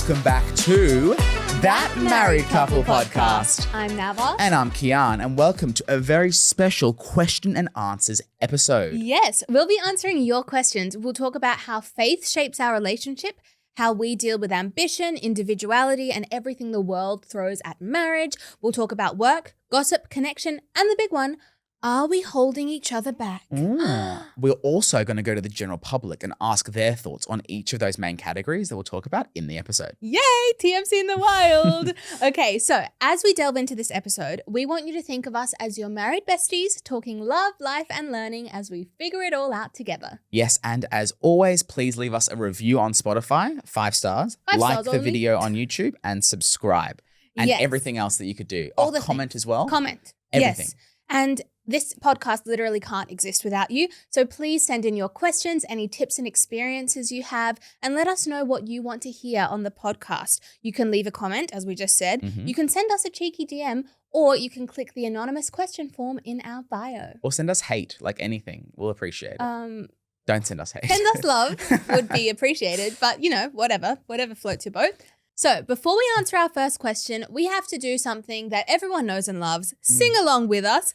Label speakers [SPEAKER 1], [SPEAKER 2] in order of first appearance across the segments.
[SPEAKER 1] welcome back to That Married Couple Podcast.
[SPEAKER 2] I'm Nava.
[SPEAKER 1] And I'm Kian, and welcome to a very special question and answers episode.
[SPEAKER 2] Yes, we'll be answering your questions. We'll talk about how faith shapes our relationship, how we deal with ambition, individuality, and everything the world throws at marriage. We'll talk about work, gossip, connection, and the big one, are we holding each other back?
[SPEAKER 1] We're also going to go to the general public and ask their thoughts on each of those main categories that we'll talk about in the episode.
[SPEAKER 2] Yay, TMC in the wild. Okay, so as we delve into this episode, we want you to think of us as your married besties talking love, life, and learning as we figure it all out together.
[SPEAKER 1] Yes, and as always, please leave us a review on Spotify, 5 stars, like the video on YouTube, and subscribe. And everything else that you could do.
[SPEAKER 2] All the
[SPEAKER 1] comment as well.
[SPEAKER 2] Comment.
[SPEAKER 1] Everything.
[SPEAKER 2] Yes. And this podcast literally can't exist without you. So please send in your questions, any tips and experiences you have, and let us know what you want to hear on the podcast. You can leave a comment, as we just said. You can send us a cheeky DM, or you can click the anonymous question form in our bio.
[SPEAKER 1] Or send us hate, like anything. We'll appreciate it. Don't send us hate.
[SPEAKER 2] Send us love would be appreciated, but whatever floats your boat. So before we answer our first question, we have to do something that everyone knows and loves. Sing along with us.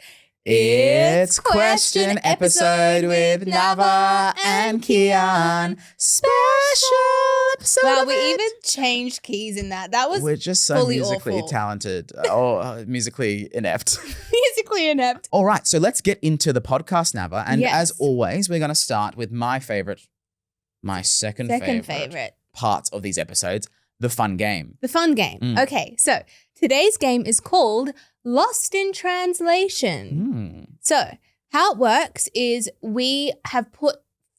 [SPEAKER 1] It's question episode with Nava and Kian. Special episode.
[SPEAKER 2] Wow,
[SPEAKER 1] of
[SPEAKER 2] we
[SPEAKER 1] it.
[SPEAKER 2] even changed keys in that. That was
[SPEAKER 1] We're just so
[SPEAKER 2] fully
[SPEAKER 1] musically
[SPEAKER 2] awful.
[SPEAKER 1] talented or musically inept.
[SPEAKER 2] musically inept.
[SPEAKER 1] All right, so let's get into the podcast, Nava. And
[SPEAKER 2] Yes.
[SPEAKER 1] as always, we're going to start with my second favorite parts of these episodes, the fun game.
[SPEAKER 2] The fun game. Okay, so today's game is called Lost in Translation. So how it works is we have put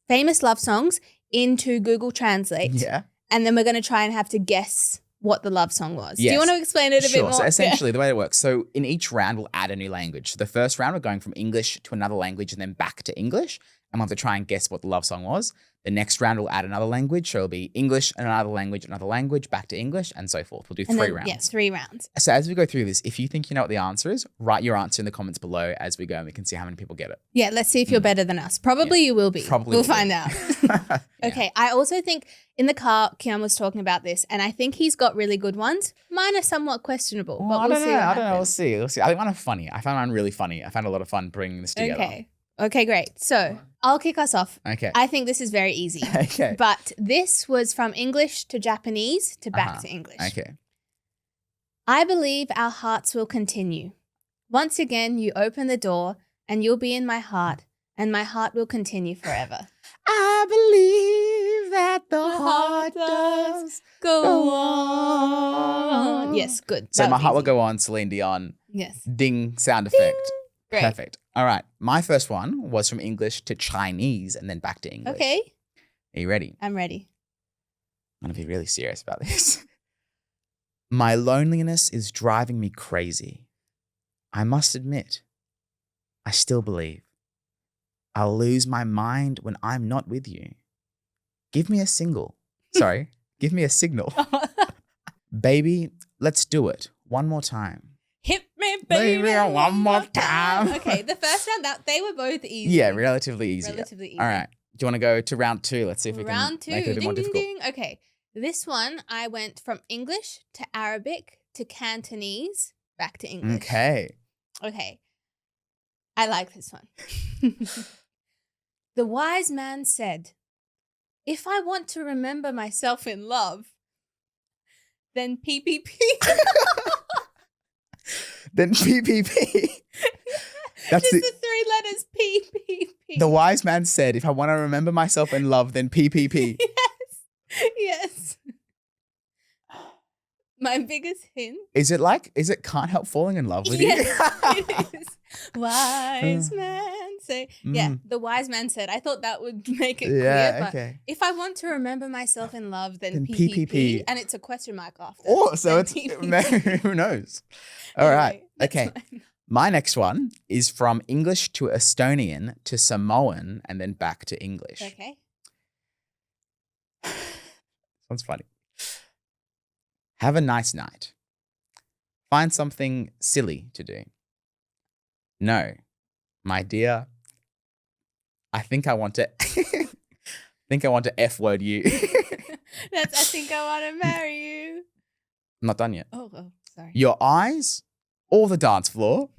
[SPEAKER 2] famous love songs into Google Translate.
[SPEAKER 1] Yeah.
[SPEAKER 2] And then we're going to try and have to guess what the love song was. Do
[SPEAKER 1] Yes.
[SPEAKER 2] you want to explain it a bit more?
[SPEAKER 1] So essentially the way it works, so in each round we'll add a new language. So the first round we're going from English to another language and then back to English. And we'll have to try and guess what the love song was. The next round we'll add another language. So it'll be English and another language, back to English, and so forth. We'll do three rounds.
[SPEAKER 2] Yes, 3 rounds.
[SPEAKER 1] So as we go through this, if you think you know what the answer is, write your answer in the comments below as we go and we can see how many people get it.
[SPEAKER 2] Yeah, let's see if you're better than us. Probably you will be.
[SPEAKER 1] Probably
[SPEAKER 2] we'll
[SPEAKER 1] will be.
[SPEAKER 2] find out. Okay, I also think in the car, Kian was talking about this, and I think he's got really good ones. Mine are somewhat questionable, but we'll see.
[SPEAKER 1] I don't know. We'll see. I think mine are funny. I found mine really funny. I found a lot of fun bringing this together.
[SPEAKER 2] Okay, great. So I'll kick us off.
[SPEAKER 1] Okay.
[SPEAKER 2] I think this is very easy.
[SPEAKER 1] Okay.
[SPEAKER 2] But this was from English to Japanese to back to English.
[SPEAKER 1] Okay.
[SPEAKER 2] I believe our hearts will continue. Once again, you open the door and you'll be in my heart, and my heart will continue forever.
[SPEAKER 1] I believe that the heart does
[SPEAKER 2] Go on. Yes, good.
[SPEAKER 1] So
[SPEAKER 2] That
[SPEAKER 1] my
[SPEAKER 2] was
[SPEAKER 1] heart will
[SPEAKER 2] easy.
[SPEAKER 1] go on, Celine Dion,
[SPEAKER 2] Yes.
[SPEAKER 1] ding sound effect.
[SPEAKER 2] Great.
[SPEAKER 1] Perfect. All right. My first one was from English to Chinese and then back to English.
[SPEAKER 2] Okay,
[SPEAKER 1] Are you ready?
[SPEAKER 2] I'm ready.
[SPEAKER 1] I'm going to be really serious about this. My loneliness is driving me crazy. I must admit, I still believe. I'll lose my mind when I'm not with you. Give me a signal. Give me a signal. Baby, let's do it one more time.
[SPEAKER 2] Hit me,
[SPEAKER 1] Baby,
[SPEAKER 2] baby,
[SPEAKER 1] one more time.
[SPEAKER 2] Okay, the first round, they were both easy.
[SPEAKER 1] Yeah, relatively easy.
[SPEAKER 2] Relatively easy.
[SPEAKER 1] All right. Do you want to go to round 2? Let's see if we
[SPEAKER 2] Round
[SPEAKER 1] can
[SPEAKER 2] 2.
[SPEAKER 1] make it a bit more
[SPEAKER 2] Ding,
[SPEAKER 1] difficult.
[SPEAKER 2] ding, ding. Okay, this one I went from English to Arabic to Cantonese back to English.
[SPEAKER 1] Okay.
[SPEAKER 2] Okay. I like this one. The wise man said, if I want to remember myself in love, then PPP.
[SPEAKER 1] Then PPP. That's
[SPEAKER 2] Just the 3 letters PPP.
[SPEAKER 1] the wise man said, if I want to remember myself in love, then PPP.
[SPEAKER 2] Yes. My biggest hint.
[SPEAKER 1] Is it can't help falling in love with
[SPEAKER 2] Yes,
[SPEAKER 1] you?
[SPEAKER 2] it is. Wise man say. Yeah, the wise man said. I thought that would make it clear. But
[SPEAKER 1] okay.
[SPEAKER 2] if I want to remember myself in love, then
[SPEAKER 1] Then
[SPEAKER 2] PPP.
[SPEAKER 1] PPP.
[SPEAKER 2] And it's a question mark after.
[SPEAKER 1] Oh, so
[SPEAKER 2] then
[SPEAKER 1] it's
[SPEAKER 2] PPP.
[SPEAKER 1] who knows? All right.
[SPEAKER 2] Anyway, that's
[SPEAKER 1] Okay.
[SPEAKER 2] fine.
[SPEAKER 1] My next one is from English to Estonian to Samoan and then back to English.
[SPEAKER 2] Okay.
[SPEAKER 1] Sounds funny. Have a nice night. Find something silly to do. No, my dear. I think I want to F word you.
[SPEAKER 2] That's I think I want to marry you.
[SPEAKER 1] I'm not done yet.
[SPEAKER 2] Oh, sorry.
[SPEAKER 1] Your eyes or the dance floor?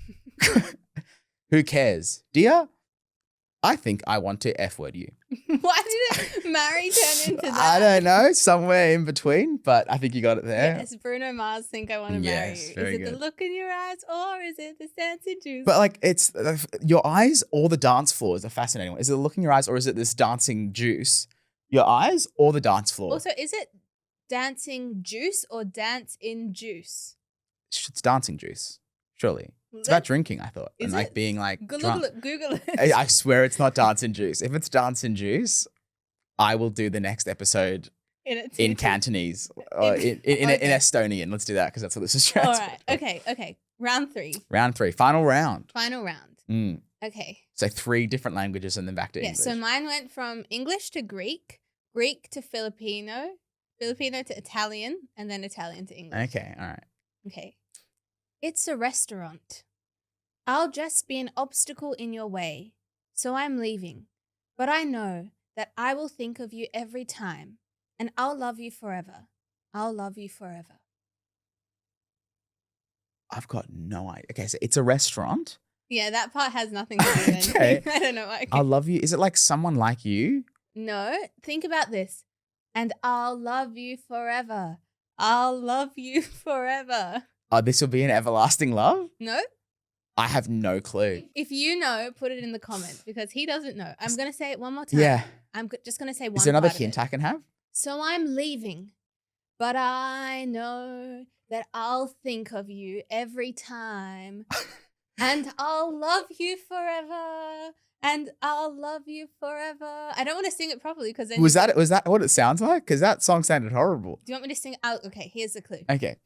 [SPEAKER 1] Who cares? Dear, I think I want to F-word you.
[SPEAKER 2] Why did it marry turn into that?
[SPEAKER 1] I don't know, somewhere in between, but I think you got it there.
[SPEAKER 2] Yes, Bruno Mars, think I want to marry
[SPEAKER 1] Yes,
[SPEAKER 2] you.
[SPEAKER 1] very
[SPEAKER 2] Is it the
[SPEAKER 1] good.
[SPEAKER 2] look in your eyes or is it the dancing juice?
[SPEAKER 1] But like, it's your eyes or the dance floor is a fascinating one. Is it the look in your eyes or is it this dancing juice? Your eyes or the dance floor?
[SPEAKER 2] Also, is it dancing juice or dance in juice?
[SPEAKER 1] It's dancing juice, surely. It's about drinking, I thought.
[SPEAKER 2] Is
[SPEAKER 1] And like
[SPEAKER 2] it?
[SPEAKER 1] being like
[SPEAKER 2] Google
[SPEAKER 1] drunk.
[SPEAKER 2] it. Google it.
[SPEAKER 1] I swear it's not dancing juice. If it's dancing juice, I will do the next episode in Cantonese or in
[SPEAKER 2] Okay.
[SPEAKER 1] Estonian. Let's do that because that's what this is.
[SPEAKER 2] All right. Okay. Round 3.
[SPEAKER 1] Round 3, final round.
[SPEAKER 2] Final round.
[SPEAKER 1] Mm.
[SPEAKER 2] Okay.
[SPEAKER 1] So 3 different languages and then back to
[SPEAKER 2] Yeah.
[SPEAKER 1] English.
[SPEAKER 2] So mine went from English to Greek, Greek to Filipino, Filipino to Italian, and then Italian to English.
[SPEAKER 1] Okay, all right.
[SPEAKER 2] Okay. It's a restaurant. I'll just be an obstacle in your way, so I'm leaving. But I know that I will think of you every time, and I'll love you forever. I'll love you forever.
[SPEAKER 1] I've got no idea. Okay, so it's a restaurant.
[SPEAKER 2] Yeah, that part has nothing to do with anything.
[SPEAKER 1] Okay.
[SPEAKER 2] I don't know why.
[SPEAKER 1] I'll love you. Is it like someone like you?
[SPEAKER 2] No, think about this. And I'll love you forever. I'll love you forever.
[SPEAKER 1] Oh, this will be an everlasting love?
[SPEAKER 2] No?
[SPEAKER 1] I have no clue.
[SPEAKER 2] If you know, put it in the comments because he doesn't know. I'm going to say it one more time.
[SPEAKER 1] Yeah.
[SPEAKER 2] I'm just going to say one
[SPEAKER 1] Is there another
[SPEAKER 2] part of
[SPEAKER 1] hint
[SPEAKER 2] it.
[SPEAKER 1] I can have?
[SPEAKER 2] So I'm leaving, but I know that I'll think of you every time. And I'll love you forever. And I'll love you forever. I don't want to sing it properly because then
[SPEAKER 1] Was that what it sounds like? Because that song sounded horrible.
[SPEAKER 2] Do you want me to sing it out? Okay, here's the clue.
[SPEAKER 1] Okay.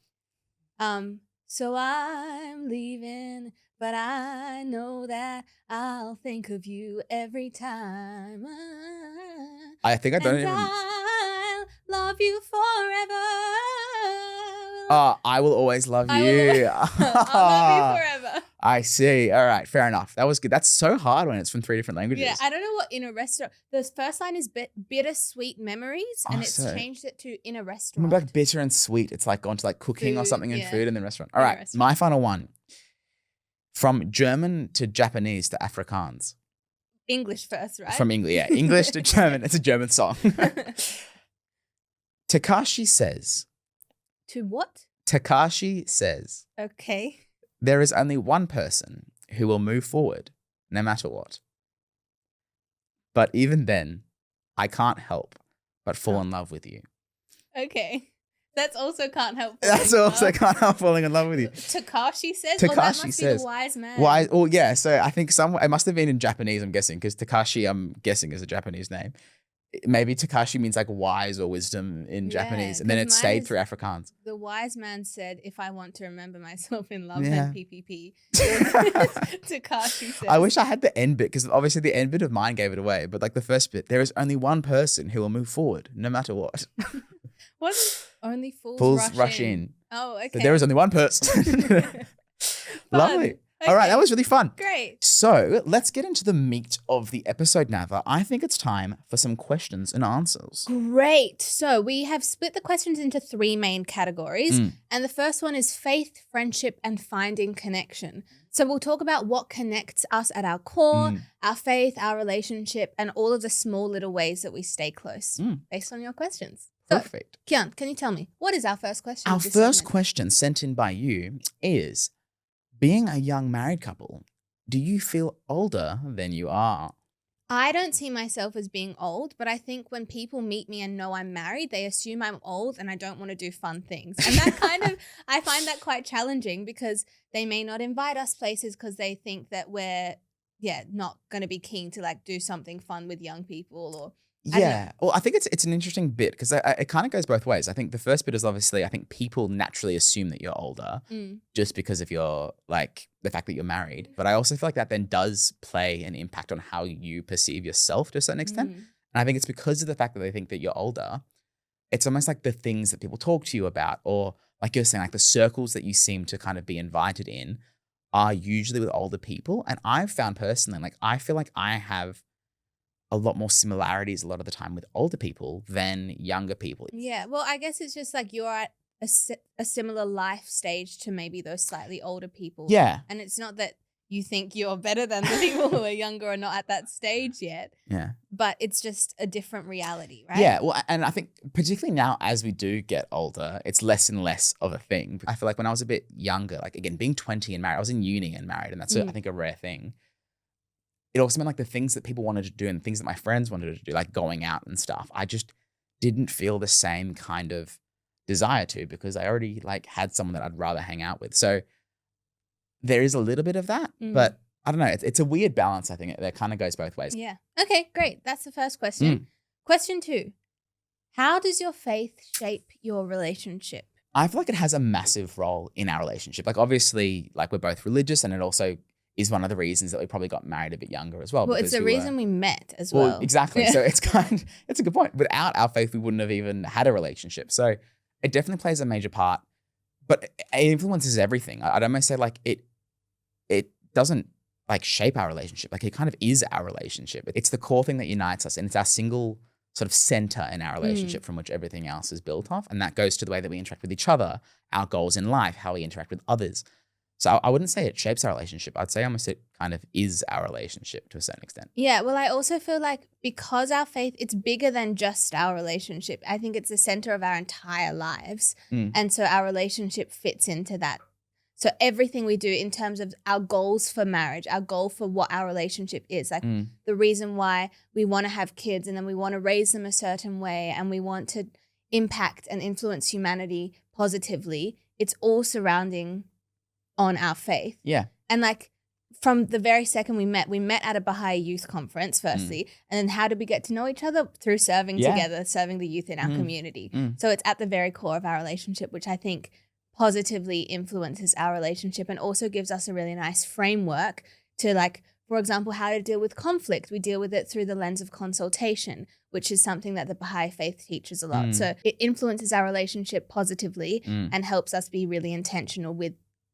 [SPEAKER 2] So I'm leaving, but I know that I'll think of you every time.
[SPEAKER 1] I think I don't
[SPEAKER 2] And
[SPEAKER 1] even.
[SPEAKER 2] I'll love you forever.
[SPEAKER 1] I will always love
[SPEAKER 2] I
[SPEAKER 1] you.
[SPEAKER 2] will- I'll love you forever.
[SPEAKER 1] I see. All right, fair enough. That was good. That's so hard when it's from 3 different languages.
[SPEAKER 2] Yeah, I don't know what in a restaurant. The first line is bittersweet memories, and
[SPEAKER 1] Oh,
[SPEAKER 2] it's
[SPEAKER 1] so-
[SPEAKER 2] changed it to in a
[SPEAKER 1] I
[SPEAKER 2] restaurant.
[SPEAKER 1] remember like bitter and sweet. It's like gone to like cooking or
[SPEAKER 2] Food,
[SPEAKER 1] something and
[SPEAKER 2] yeah.
[SPEAKER 1] food and then restaurant. All
[SPEAKER 2] In a
[SPEAKER 1] right,
[SPEAKER 2] restaurant.
[SPEAKER 1] my final one. From German to Japanese to Afrikaans.
[SPEAKER 2] English first, right?
[SPEAKER 1] From English, yeah. English to German. It's a German song. Takashi says,
[SPEAKER 2] To what?
[SPEAKER 1] Takashi says,
[SPEAKER 2] Okay.
[SPEAKER 1] there is only one person who will move forward no matter what. But even then, I can't help but fall in love with you.
[SPEAKER 2] Okay. That's also can't help.
[SPEAKER 1] That's
[SPEAKER 2] falling in
[SPEAKER 1] also
[SPEAKER 2] love.
[SPEAKER 1] can't help falling in love with you.
[SPEAKER 2] Takashi says. Oh, that
[SPEAKER 1] Takashi
[SPEAKER 2] must
[SPEAKER 1] says.
[SPEAKER 2] be the wise man.
[SPEAKER 1] Why? Well, yeah. So I think it must have been in Japanese. I'm guessing because Takashi, I'm guessing, is a Japanese name. Maybe Takashi means like wise or wisdom in
[SPEAKER 2] Yeah,
[SPEAKER 1] Japanese, and then
[SPEAKER 2] 'cause
[SPEAKER 1] it
[SPEAKER 2] mine
[SPEAKER 1] stayed
[SPEAKER 2] is-
[SPEAKER 1] through Afrikaans.
[SPEAKER 2] The wise man said, "If I want to remember myself in love,
[SPEAKER 1] Yeah.
[SPEAKER 2] then PPP." Takashi says.
[SPEAKER 1] I wish I had the end bit because obviously the end bit of mine gave it away. But like the first bit, there is only one person who will move forward no matter what.
[SPEAKER 2] Wasn't only fools,
[SPEAKER 1] Fools rush in.
[SPEAKER 2] Oh, okay.
[SPEAKER 1] So there is only one person. Lovely. All right, that was really fun.
[SPEAKER 2] great.
[SPEAKER 1] So let's get into the meat of the episode, Nava. I think it's time for some questions and answers.
[SPEAKER 2] Great. So we have split the questions into 3 main categories.
[SPEAKER 1] Mm.
[SPEAKER 2] And the first one is faith, friendship, and finding connection. So we'll talk about what connects us at our core,
[SPEAKER 1] Mm.
[SPEAKER 2] our faith, our relationship, and all of the small little ways that we stay close
[SPEAKER 1] Mm.
[SPEAKER 2] based on your questions. So,
[SPEAKER 1] Perfect.
[SPEAKER 2] Kian, can you tell me, what is our first question?
[SPEAKER 1] Our
[SPEAKER 2] of this
[SPEAKER 1] first
[SPEAKER 2] segment?
[SPEAKER 1] question sent in by you is, being a young married couple, do you feel older than you are?
[SPEAKER 2] I don't see myself as being old, but I think when people meet me and know I'm married, they assume I'm old and I don't want to do fun things. And that kind of, I find that quite challenging because they may not invite us places because they think that we're, not going to be keen to like do something fun with young people or. I don't
[SPEAKER 1] Yeah. Well, I think it's an interesting bit because it kind of goes both ways. I think the first bit is obviously, I think people naturally assume that you're older just because of your, like, the fact that you're married. But I also feel like that then does play an impact on how you perceive yourself to a certain extent.
[SPEAKER 2] Mm.
[SPEAKER 1] And I think it's because of the fact that they think that you're older. It's almost like the things that people talk to you about, or like you're saying, like the circles that you seem to kind of be invited in are usually with older people. And I've found personally, like, I feel like I have a lot more similarities a lot of the time with older people than younger people.
[SPEAKER 2] Yeah. Well, I guess it's just like you're at a similar life stage to maybe those slightly older people.
[SPEAKER 1] Yeah.
[SPEAKER 2] And it's not that you think you're better than the people who are younger or not at that stage yet,
[SPEAKER 1] Yeah.
[SPEAKER 2] but it's just a different reality, right?
[SPEAKER 1] Yeah. Well, and I think particularly now as we do get older, it's less and less of a thing. I feel like when I was a bit younger, like again, being 20 and married, I was in uni and married, and that's I think a rare thing. It also meant like the things that people wanted to do and things that my friends wanted to do, like going out and stuff, I just didn't feel the same kind of desire to, because I already like had someone that I'd rather hang out with. So there is a little bit of that, but I don't know. It's a weird balance. I think that kind of goes both ways.
[SPEAKER 2] Yeah. Okay, great. That's the first question. Question 2. How does your faith shape your relationship?
[SPEAKER 1] I feel like it has a massive role in our relationship. Like obviously, like we're both religious, and it also is one of the reasons that we probably got married a bit younger as well.
[SPEAKER 2] Well, it's the reason we met as well.
[SPEAKER 1] Exactly.
[SPEAKER 2] Yeah.
[SPEAKER 1] So it's a good point. Without our faith, we wouldn't have even had a relationship. So it definitely plays a major part, but it influences everything. I'd almost say like it doesn't like shape our relationship. Like it kind of is our relationship. It's the core thing that unites us, and it's our single sort of center in our relationship from which everything else is built off. And that goes to the way that we interact with each other, our goals in life, how we interact with others. So I wouldn't say it shapes our relationship. I'd say almost it kind of is our relationship to a certain extent.
[SPEAKER 2] Yeah, well, I also feel like because our faith, it's bigger than just our relationship. I think it's the center of our entire lives. And so our relationship fits into that. So everything we do in terms of our goals for marriage, our goal for what our relationship is, like the reason why we want to have kids and then we want to raise them a certain way and we want to impact and influence humanity positively, it's all surrounding on our faith.
[SPEAKER 1] Yeah.
[SPEAKER 2] And like from the very second we met at a Baha'i youth conference firstly, and then how did we get to know each other? Through serving together, serving the youth in our community. So it's at the very core of our relationship, which I think positively influences our relationship and also gives us a really nice framework to, like, for example, how to deal with conflict. We deal with it through the lens of consultation, which is something that the Baha'i faith teaches a lot. So it influences our relationship positively and helps us be really intentional with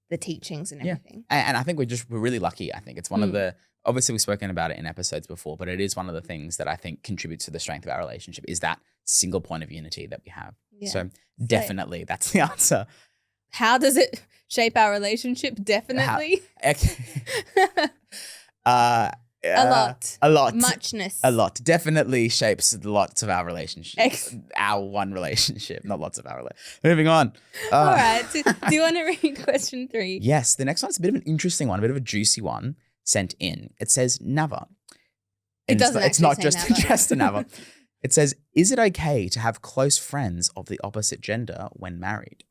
[SPEAKER 2] the teachings and everything.
[SPEAKER 1] And I think we're really lucky. I think it's one of the, obviously we've spoken about it in episodes before, but it is one of the things that I think contributes to the strength of our relationship is that single point of unity that we have.
[SPEAKER 2] Yeah.
[SPEAKER 1] So definitely that's the answer.
[SPEAKER 2] How does it shape our relationship? Definitely.
[SPEAKER 1] A lot.
[SPEAKER 2] Muchness.
[SPEAKER 1] A lot. Definitely shapes lots of our relationship. Our one relationship, not lots of our relationship. Moving on.
[SPEAKER 2] All right. Do you want to read question 3?
[SPEAKER 1] Yes. The next one's a bit of an interesting one, a bit of a juicy one sent in. It says Nava.
[SPEAKER 2] It's not
[SPEAKER 1] just a Nava. It says, is it okay to have close friends of the opposite gender when married?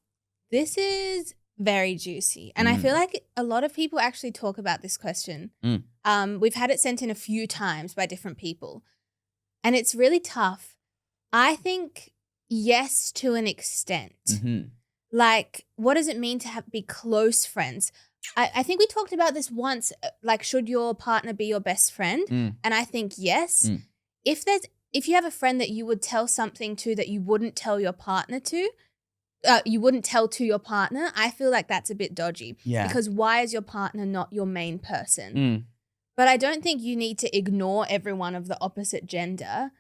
[SPEAKER 2] This is very juicy. And I feel like a lot of people actually talk about this question. We've had it sent in a few times by different people. And it's really tough. I think yes to an extent. Like, what does it mean to be close friends? I think we talked about this once, like, should your partner be your best friend? And I think yes. If you have a friend that you would tell something to that you wouldn't tell your partner to, you wouldn't tell to your partner, I feel like that's a bit dodgy.
[SPEAKER 1] Yeah.
[SPEAKER 2] Because why is your partner not your main person? But I don't think you need to ignore everyone of the opposite gender.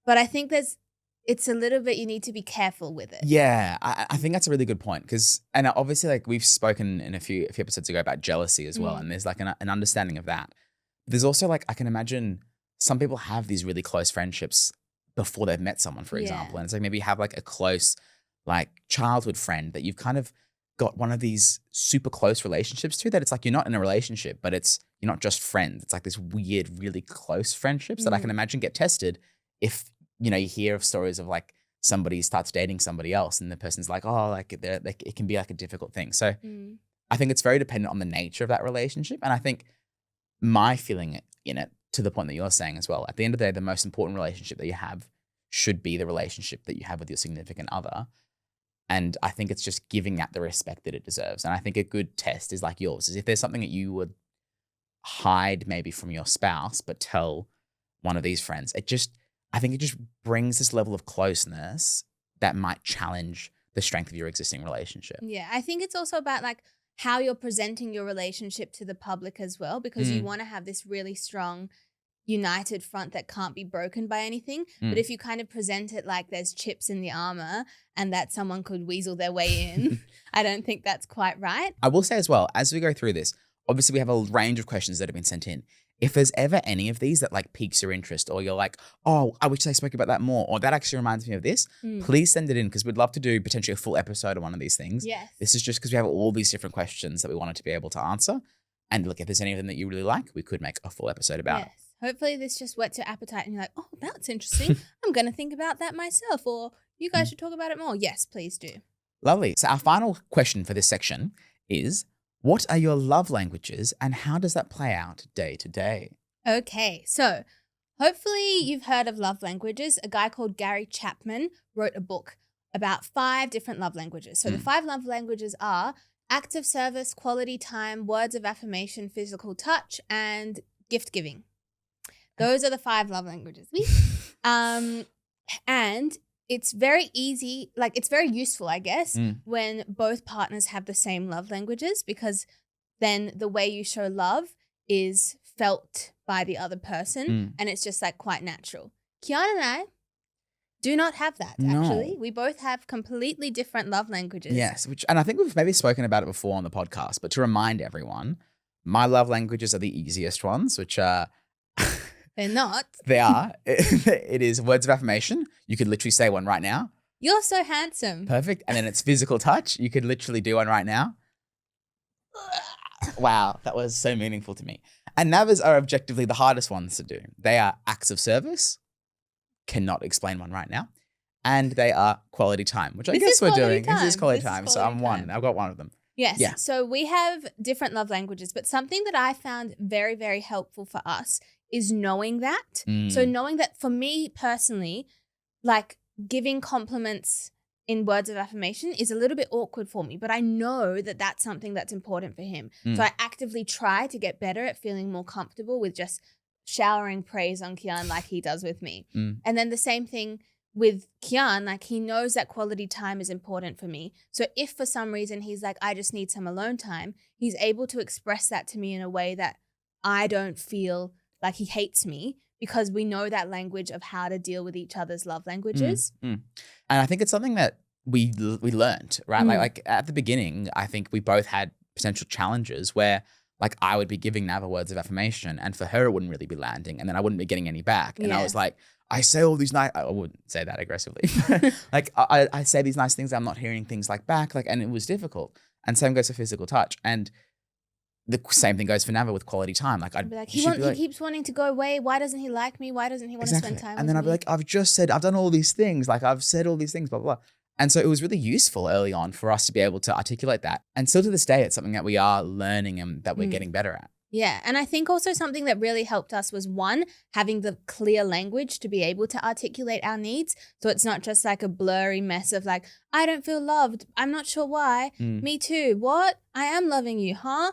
[SPEAKER 2] But I think it's a little bit, you need to be careful with it.
[SPEAKER 1] Yeah, I think that's a really good point because, and obviously like we've spoken in a few episodes ago about jealousy as well. And there's like an understanding of that. There's also like, I can imagine some people have these really close friendships before they've met someone, for example. And so maybe you have like a close like childhood friend that you've kind of got one of these super close relationships to, that it's like you're not in a relationship, but you're not just friends. It's like this weird, really close friendships that I can imagine get tested if, you hear of stories of like somebody starts dating somebody else and the person's like, oh, like it can be like a difficult thing. So I think it's very dependent on the nature of that relationship. And I think my feeling in it, to the point that you're saying as well, at the end of the day, the most important relationship that you have should be the relationship that you have with your significant other. And I think it's just giving that the respect that it deserves. And I think a good test is like yours, is if there's something that you would hide maybe from your spouse, but tell one of these friends, I think it just brings this level of closeness that might challenge the strength of your existing relationship.
[SPEAKER 2] Yeah, I think it's also about like how you're presenting your relationship to the public as well, because you want to have this really strong, united front that can't be broken by anything. But if you kind of present it like there's chips in the armor and that someone could weasel their way in, I don't think that's quite right.
[SPEAKER 1] I will say as well, as we go through this, obviously we have a range of questions that have been sent in. If there's ever any of these that like piques your interest, or you're like, oh, I wish they spoke about that more, or that actually reminds me of this, please send it in, because we'd love to do potentially a full episode on one of these things.
[SPEAKER 2] Yes.
[SPEAKER 1] This is just because we have all these different questions that we wanted to be able to answer. And look, if there's any of them that you really like, we could make a full episode about it.
[SPEAKER 2] Yes. Hopefully this just whets your appetite and you're like, oh, that's interesting. I'm going to think about that myself. Or you guys should talk about it more. Yes, please do.
[SPEAKER 1] Lovely. So our final question for this section is, what are your love languages and how does that play out day to day?
[SPEAKER 2] Okay, so hopefully you've heard of love languages. A guy called Gary Chapman wrote a book about 5 different love languages. So the 5 love languages are acts of service, quality time, words of affirmation, physical touch, and gift giving. Those are the 5 love languages. And it's very easy, like it's very useful, I guess, when both partners have the same love languages, because then the way you show love is felt by the other person and it's just like quite natural. Kian and I do not have that, actually. We both have completely different love languages.
[SPEAKER 1] Yes, and I think we've maybe spoken about it before on the podcast, but to remind everyone, my love languages are the easiest ones, which are...
[SPEAKER 2] They're not.
[SPEAKER 1] They are. It is words of affirmation. You could literally say one right now.
[SPEAKER 2] You're so handsome.
[SPEAKER 1] Perfect. And then it's physical touch. You could literally do one right now. Wow, that was so meaningful to me. And Navas are objectively the hardest ones to do. They are acts of service. Cannot explain one right now. And they are quality time, which I guess we're doing. This is quality time. So I'm one. I've got one of them.
[SPEAKER 2] Yes.
[SPEAKER 1] Yeah.
[SPEAKER 2] So we have different love languages, but something that I found very, very helpful for us is knowing that. So knowing that for me personally, like giving compliments in words of affirmation is a little bit awkward for me, but I know that that's something that's important for him. So I actively try to get better at feeling more comfortable with just showering praise on Kian like he does with me. And then the same thing with Kian, like he knows that quality time is important for me. So if for some reason he's like, I just need some alone time, he's able to express that to me in a way that I don't feel like he hates me, because we know that language of how to deal with each other's love languages.
[SPEAKER 1] And I think it's something that we learned, right? Like at the beginning, I think we both had potential challenges where like I would be giving Nava words of affirmation and for her it wouldn't really be landing, and then I wouldn't be getting any back. And I was like, I say all these nice, I wouldn't say that aggressively. Like I say these nice things, I'm not hearing things like back, like, and it was difficult. And same goes for physical touch. And the same thing goes for Nava with quality time. Like I'd
[SPEAKER 2] be like, he keeps wanting to go away. Why doesn't he like me? Why doesn't he want to spend time with me?
[SPEAKER 1] And then I'd be like, I've done all these things. Like I've said all these things, blah, blah, blah. And so it was really useful early on for us to be able to articulate that. And still to this day, it's something that we are learning and that we're getting better at.
[SPEAKER 2] Yeah. And I think also something that really helped us was, one, having the clear language to be able to articulate our needs. So it's not just like a blurry mess of like, I don't feel loved. I'm not sure why. Me too. What? I am loving you, huh?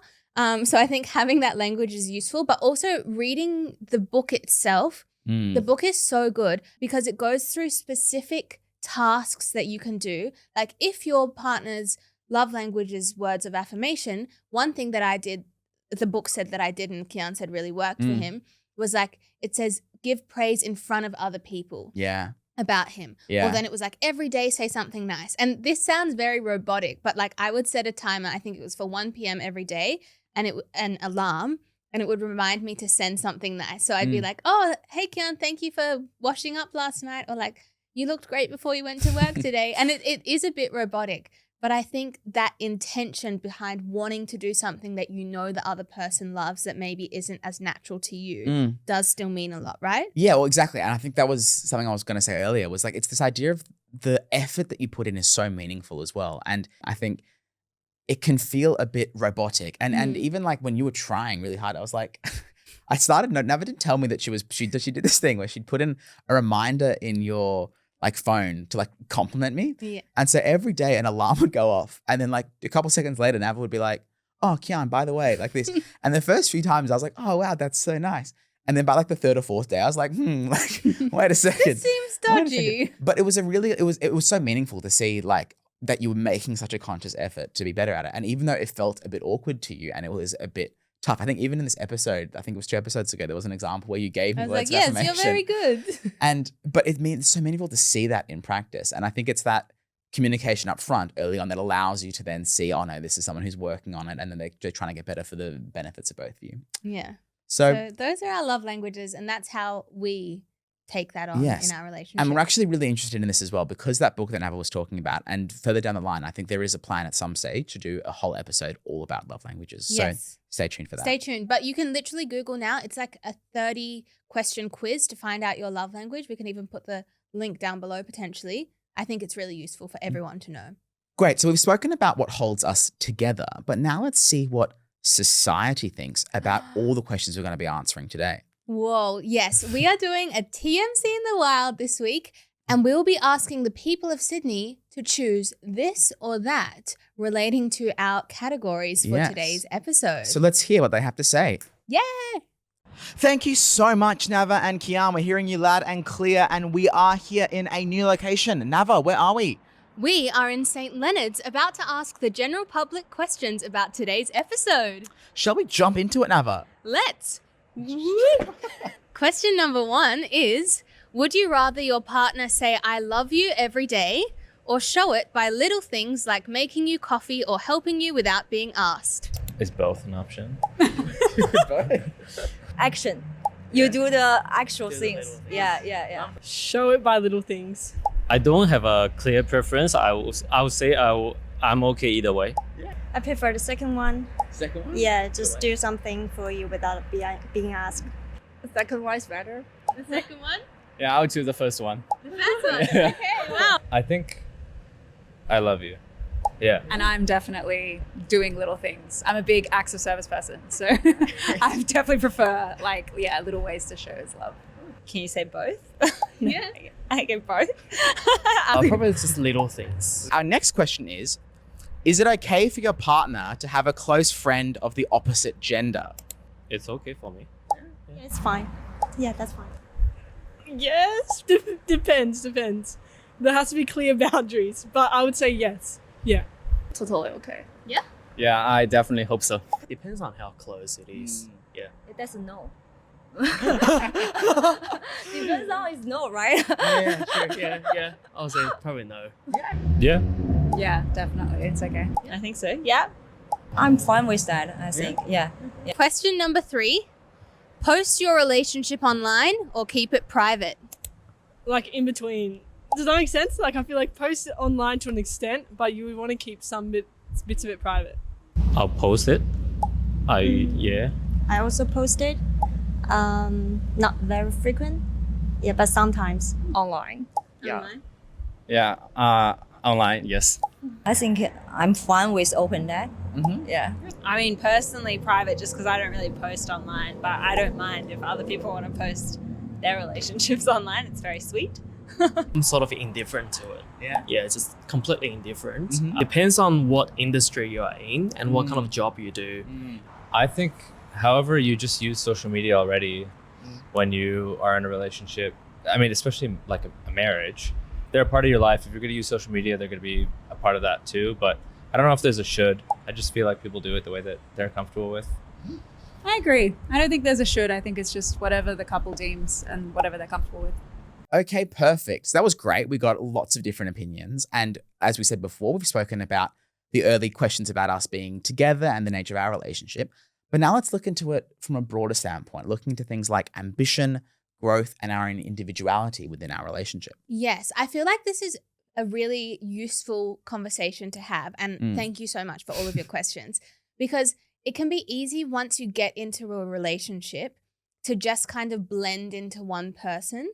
[SPEAKER 2] So I think having that language is useful, but also reading the book itself. The book is so good because it goes through specific tasks that you can do. Like if your partner's love language is words of affirmation, one thing that I did, the book said that I did and Kian said really worked for him, was like, it says give praise in front of other people.
[SPEAKER 1] Yeah.
[SPEAKER 2] About him. Or then it was like every day say something nice. And this sounds very robotic, but like I would set a timer, I think it was for 1 p.m. every day, and an alarm, and it would remind me to send something nice. So I'd be like, oh, hey Kian, thank you for washing up last night, or like, you looked great before you went to work today. And it is a bit robotic, but I think that intention behind wanting to do something that you know the other person loves that maybe isn't as natural to you does still mean a lot, right?
[SPEAKER 1] Yeah, well, exactly. And I think that was something I was going to say earlier, was like, it's this idea of the effort that you put in is so meaningful as well. And I think it can feel a bit robotic. And even like when you were trying really hard, I was like, I started, Nava didn't tell me that she did this thing where she'd put in a reminder in your like phone to like compliment me.
[SPEAKER 2] Yeah.
[SPEAKER 1] And so every day an alarm would go off. And then like a couple seconds later, Nava would be like, oh, Kian, by the way, like this. And the first few times I was like, oh, wow, that's so nice. And then by like the 3rd or 4th day, I was like, like, wait a second.
[SPEAKER 2] This seems dodgy.
[SPEAKER 1] But it was it was so meaningful to see like that you were making such a conscious effort to be better at it. And even though it felt a bit awkward to you and it was a bit tough. I think even in this episode, I think it was 2 episodes ago, there was an example where you gave me
[SPEAKER 2] I was
[SPEAKER 1] words
[SPEAKER 2] like,
[SPEAKER 1] of
[SPEAKER 2] yes,
[SPEAKER 1] affirmation.
[SPEAKER 2] you're very good.
[SPEAKER 1] But it means so many people to see that in practice. And I think it's that communication up front early on that allows you to then see, oh no, this is someone who's working on it. And then they're trying to get better for the benefits of both of you.
[SPEAKER 2] Yeah.
[SPEAKER 1] So
[SPEAKER 2] So those are our love languages, and that's how we take that on
[SPEAKER 1] Yes.
[SPEAKER 2] in our relationship.
[SPEAKER 1] and we're actually really interested in this as well, because that book that Nava was talking about, and further down the line, I think there is a plan at some stage to do a whole episode all about love languages.
[SPEAKER 2] Yes.
[SPEAKER 1] So stay tuned for that.
[SPEAKER 2] Stay tuned. But you can literally Google now. It's like a 30-question quiz to find out your love language. We can even put the link down below potentially. I think it's really useful for everyone to know.
[SPEAKER 1] Great. So we've spoken about what holds us together, but now let's see what society thinks about all the questions we're going to be answering today.
[SPEAKER 2] Whoa, yes. We are doing a TMC in the Wild this week, and we'll be asking the people of Sydney to choose this or that relating to our categories for
[SPEAKER 1] Yes.
[SPEAKER 2] today's episode.
[SPEAKER 1] So let's hear what they have to say.
[SPEAKER 2] Yeah.
[SPEAKER 3] Thank you so much, Nava and Kian. We're hearing you loud and clear, and we are here in a new location. Nava, where are we?
[SPEAKER 2] We are in St. Leonard's about to ask the general public questions about today's episode.
[SPEAKER 3] Shall we jump into it, Nava?
[SPEAKER 2] Let's. Question number 1 is, would you rather your partner say I love you every day or show it by little things like making you coffee or helping you without being asked?
[SPEAKER 4] Is both an option?
[SPEAKER 5] Action. You do the actual
[SPEAKER 4] Do the
[SPEAKER 5] things.
[SPEAKER 4] little
[SPEAKER 5] Yeah.
[SPEAKER 6] Show it by little things.
[SPEAKER 4] I don't have a clear preference. I would say I'm okay either way.
[SPEAKER 5] I prefer the second one.
[SPEAKER 3] Second one?
[SPEAKER 5] Yeah, just do something for you without being asked.
[SPEAKER 6] The second one is better.
[SPEAKER 2] The second one?
[SPEAKER 7] Yeah, I would choose the first one.
[SPEAKER 2] The first one. Okay, wow.
[SPEAKER 4] I think I love you. Yeah.
[SPEAKER 8] And I'm definitely doing little things. I'm a big acts of service person. So I definitely prefer little ways to show his love.
[SPEAKER 5] Can you say both?
[SPEAKER 2] Yeah.
[SPEAKER 5] I get both.
[SPEAKER 7] Probably just little things.
[SPEAKER 3] Our next question is it okay for your partner to have a close friend of the opposite gender?
[SPEAKER 4] It's okay for me.
[SPEAKER 5] Yeah, it's fine. Yeah, that's fine.
[SPEAKER 6] Yes. Depends. There has to be clear boundaries, but I would say yes. Yeah.
[SPEAKER 8] Totally okay.
[SPEAKER 7] Yeah, I definitely hope so.
[SPEAKER 4] Depends on how close it is. Yeah.
[SPEAKER 5] That's a no. Depends on it's no, right?
[SPEAKER 7] Yeah, sure. Yeah. I would say probably no.
[SPEAKER 4] Yeah.
[SPEAKER 8] Yeah, definitely. It's okay.
[SPEAKER 5] I think so. Yeah. I'm fine with that, I think. Yeah.
[SPEAKER 2] Question number 3. Post your relationship online or keep it private?
[SPEAKER 6] Like in between. Does that make sense? Like I feel like post it online to an extent, but you want to keep some bits of it private.
[SPEAKER 4] I'll post it. Yeah.
[SPEAKER 5] I also posted. Not very frequent. Yeah, but sometimes.
[SPEAKER 8] Online.
[SPEAKER 7] Yeah.
[SPEAKER 2] Online?
[SPEAKER 7] Yeah, online, yes.
[SPEAKER 5] I think I'm fine with open that.
[SPEAKER 8] Yeah. I mean, personally private just because I don't really post online, but I don't mind if other people want to post their relationships online. It's very sweet.
[SPEAKER 4] I'm sort of indifferent to it.
[SPEAKER 3] Yeah.
[SPEAKER 4] Yeah, it's just completely indifferent.
[SPEAKER 3] Mhm.
[SPEAKER 4] Depends on what industry you are in and what kind of job you do.
[SPEAKER 7] I think, however, you just use social media already when you are in a relationship. I mean, especially like a marriage. They're a part of your life. If you're going to use social media, they're going to be a part of that too. But I don't know if there's a should. I just feel like people do it the way that they're comfortable with.
[SPEAKER 8] I agree. I don't think there's a should. I think it's just whatever the couple deems and whatever they're comfortable with.
[SPEAKER 1] Okay, perfect. So that was great. We got lots of different opinions. And as we said before, we've spoken about the early questions about us being together and the nature of our relationship. But now let's look into it from a broader standpoint, looking into things like ambition, growth, and our own individuality within our relationship.
[SPEAKER 2] Yes, I feel like this is a really useful conversation to have. And thank you so much for all of your questions, because it can be easy once you get into a relationship to just kind of blend into one person.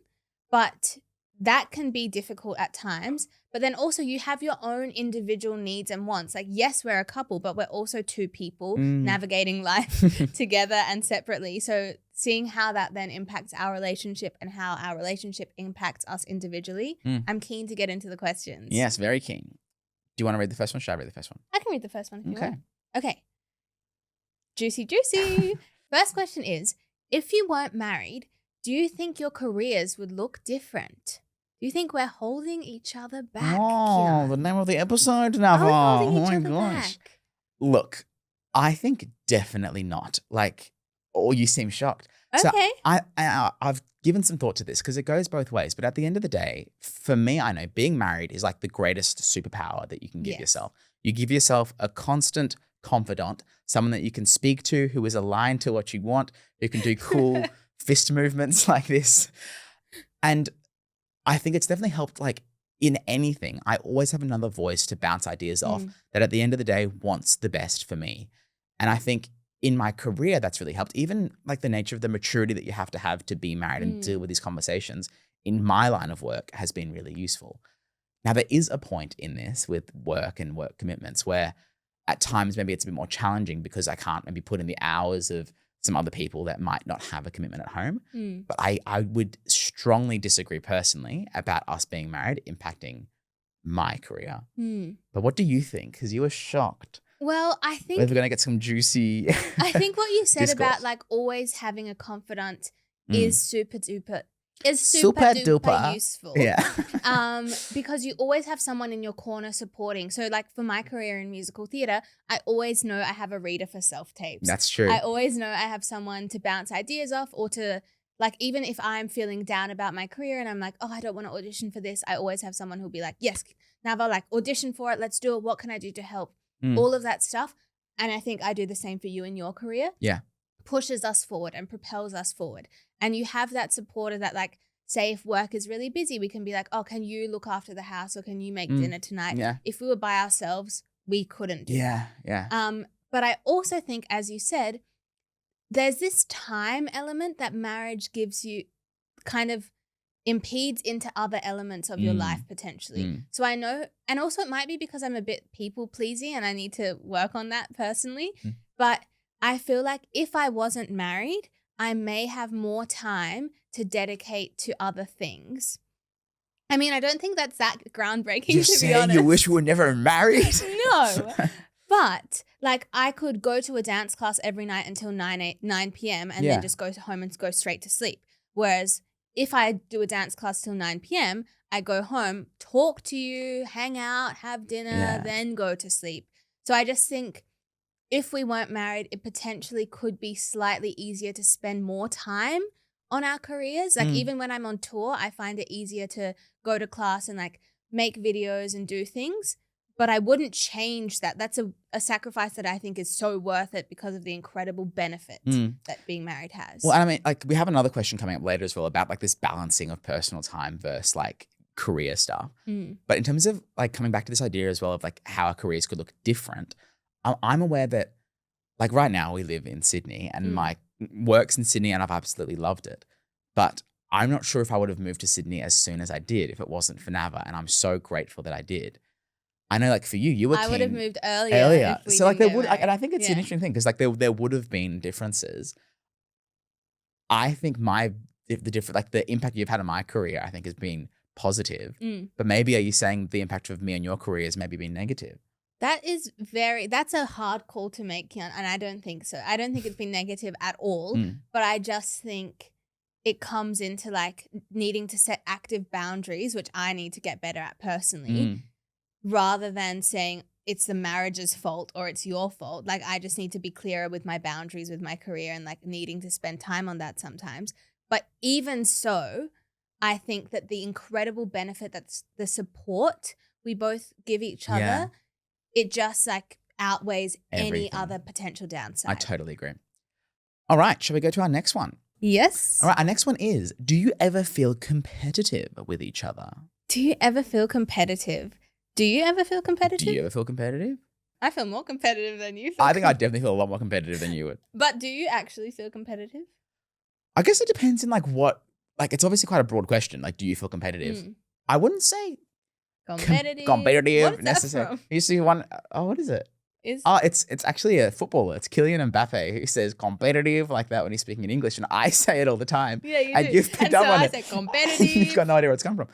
[SPEAKER 2] But that can be difficult at times. But then also you have your own individual needs and wants. Like, yes, we're a couple, but we're also two people navigating life together and separately. So seeing how that then impacts our relationship and how our relationship impacts us individually, I'm keen to get into the questions.
[SPEAKER 1] Yes, very keen. Do you want to read the first one? Should I read the first one?
[SPEAKER 2] I can read the first one if you
[SPEAKER 1] Okay.
[SPEAKER 2] want. Okay. Juicy. First question is, if you weren't married, do you think your careers would look different? Do you think we're holding each other back?
[SPEAKER 1] Oh,
[SPEAKER 2] Kian?
[SPEAKER 1] the name of the episode,
[SPEAKER 2] Are
[SPEAKER 1] Nava.
[SPEAKER 2] we holding
[SPEAKER 1] Oh
[SPEAKER 2] each
[SPEAKER 1] my
[SPEAKER 2] other
[SPEAKER 1] gosh.
[SPEAKER 2] back?
[SPEAKER 1] Look, I think definitely not. Like, or you seem shocked. So
[SPEAKER 2] Okay.
[SPEAKER 1] I've given some thought to this because it goes both ways. But at the end of the day, for me, I know being married is like the greatest superpower that you can give
[SPEAKER 2] Yes.
[SPEAKER 1] yourself. You give yourself a constant confidant, someone that you can speak to who is aligned to what you want, who can do cool fist movements like this. And I think it's definitely helped, like, in anything. I always have another voice to bounce ideas off that at the end of the day wants the best for me. And I think in my career, that's really helped. Even like the nature of the maturity that you have to be married and deal with these conversations in my line of work has been really useful. Now, there is a point in this with work and work commitments where at times maybe it's a bit more challenging because I can't maybe put in the hours of some other people that might not have a commitment at home. But I would strongly disagree personally about us being married impacting my career. But what do you think? Because you were shocked.
[SPEAKER 2] Well, I think
[SPEAKER 1] We're going to get some juicy.
[SPEAKER 2] I think what you said
[SPEAKER 1] discourse.
[SPEAKER 2] about like always having a confidant
[SPEAKER 1] Mm.
[SPEAKER 2] is super duper
[SPEAKER 1] Super duper.
[SPEAKER 2] useful.
[SPEAKER 1] Yeah.
[SPEAKER 2] Because you always have someone in your corner supporting. So like for my career in musical theater, I always know I have a reader for self-tapes.
[SPEAKER 1] That's true.
[SPEAKER 2] I always know I have someone to bounce ideas off, or to like, even if I'm feeling down about my career and I'm like, oh, I don't want to audition for this, I always have someone who'll be like, yes, Nava, like audition for it. Let's do it. What can I do to help? All of that stuff. And I think I do the same for you in your career.
[SPEAKER 1] Yeah.
[SPEAKER 2] Pushes us forward and propels us forward. And you have that supporter that, like, say if work is really busy, we can be like, oh, can you look after the house, or can you make dinner tonight?
[SPEAKER 1] Yeah.
[SPEAKER 2] If we were by ourselves, we couldn't do that.
[SPEAKER 1] Yeah.
[SPEAKER 2] But I also think, as you said, there's this time element that marriage gives you, kind of impedes into other elements of your life potentially. So I know, and also it might be because I'm a bit people pleasing and I need to work on that personally. But I feel like if I wasn't married, I may have more time to dedicate to other things. I mean, I don't think that's that groundbreaking,
[SPEAKER 1] You're
[SPEAKER 2] to be
[SPEAKER 1] saying
[SPEAKER 2] honest.
[SPEAKER 1] you wish we were never married?
[SPEAKER 2] No. But like I could go to a dance class every night until 9 p.m. and
[SPEAKER 1] Yeah.
[SPEAKER 2] then just go home and go straight to sleep. Whereas if I do a dance class till 9 p.m., I go home, talk to you, hang out, have dinner,
[SPEAKER 1] Yeah.
[SPEAKER 2] then go to sleep. So I just think if we weren't married, it potentially could be slightly easier to spend more time on our careers. Like even when I'm on tour, I find it easier to go to class and like make videos and do things. But I wouldn't change that. That's a sacrifice that I think is so worth it because of the incredible benefit that being married has.
[SPEAKER 1] Well, I mean, like we have another question coming up later as well about like this balancing of personal time versus like career stuff. But in terms of like coming back to this idea as well of like how our careers could look different, I'm aware that like right now we live in Sydney and my work's in Sydney and I've absolutely loved it. But I'm not sure if I would have moved to Sydney as soon as I did if it wasn't for Nava. And I'm so grateful that I did. I know, like for you were
[SPEAKER 2] I would have
[SPEAKER 1] keen
[SPEAKER 2] moved earlier. If we
[SPEAKER 1] So like
[SPEAKER 2] didn't
[SPEAKER 1] there
[SPEAKER 2] get
[SPEAKER 1] would, like, and I
[SPEAKER 2] married.
[SPEAKER 1] think it's an
[SPEAKER 2] Yeah.
[SPEAKER 1] interesting thing because like there would have been differences. I think the impact you've had on my career, I think has been positive. But maybe are you saying the impact of me on your career has maybe been negative?
[SPEAKER 2] That's a hard call to make, Kian, and I don't think so. I don't think it's been negative at all, but I just think it comes into like needing to set active boundaries, which I need to get better at personally, rather than saying it's the marriage's fault or it's your fault. Like I just need to be clearer with my boundaries with my career and like needing to spend time on that sometimes. But even so, I think that the incredible benefit that's the support we both give each other,
[SPEAKER 1] Yeah.
[SPEAKER 2] it just like outweighs any
[SPEAKER 1] Everything.
[SPEAKER 2] other potential downside.
[SPEAKER 1] I totally agree. All right, shall we go to our next one?
[SPEAKER 2] Yes.
[SPEAKER 1] All right, our next one is, do you ever feel competitive with each other?
[SPEAKER 2] Do you ever feel competitive? Do you ever feel competitive?
[SPEAKER 1] Do you ever feel competitive?
[SPEAKER 2] I feel more competitive than you.
[SPEAKER 1] I think I definitely feel a lot more competitive than you would.
[SPEAKER 2] But do you actually feel competitive?
[SPEAKER 1] I guess it depends in like what, like it's obviously quite a broad question. Like, do you feel competitive? I wouldn't say
[SPEAKER 2] Competitive.
[SPEAKER 1] competitive
[SPEAKER 2] What is that
[SPEAKER 1] necessarily.
[SPEAKER 2] from?
[SPEAKER 1] You see one, what is it?
[SPEAKER 2] Is
[SPEAKER 1] It's actually a footballer. It's Kylian Mbappe who says competitive like that when he's speaking in English. And I say it all the time.
[SPEAKER 2] yeah, you
[SPEAKER 1] And
[SPEAKER 2] do.
[SPEAKER 1] you've picked
[SPEAKER 2] and
[SPEAKER 1] up
[SPEAKER 2] so
[SPEAKER 1] on
[SPEAKER 2] I
[SPEAKER 1] it.
[SPEAKER 2] said competitive.
[SPEAKER 1] You've got no idea where it's come from.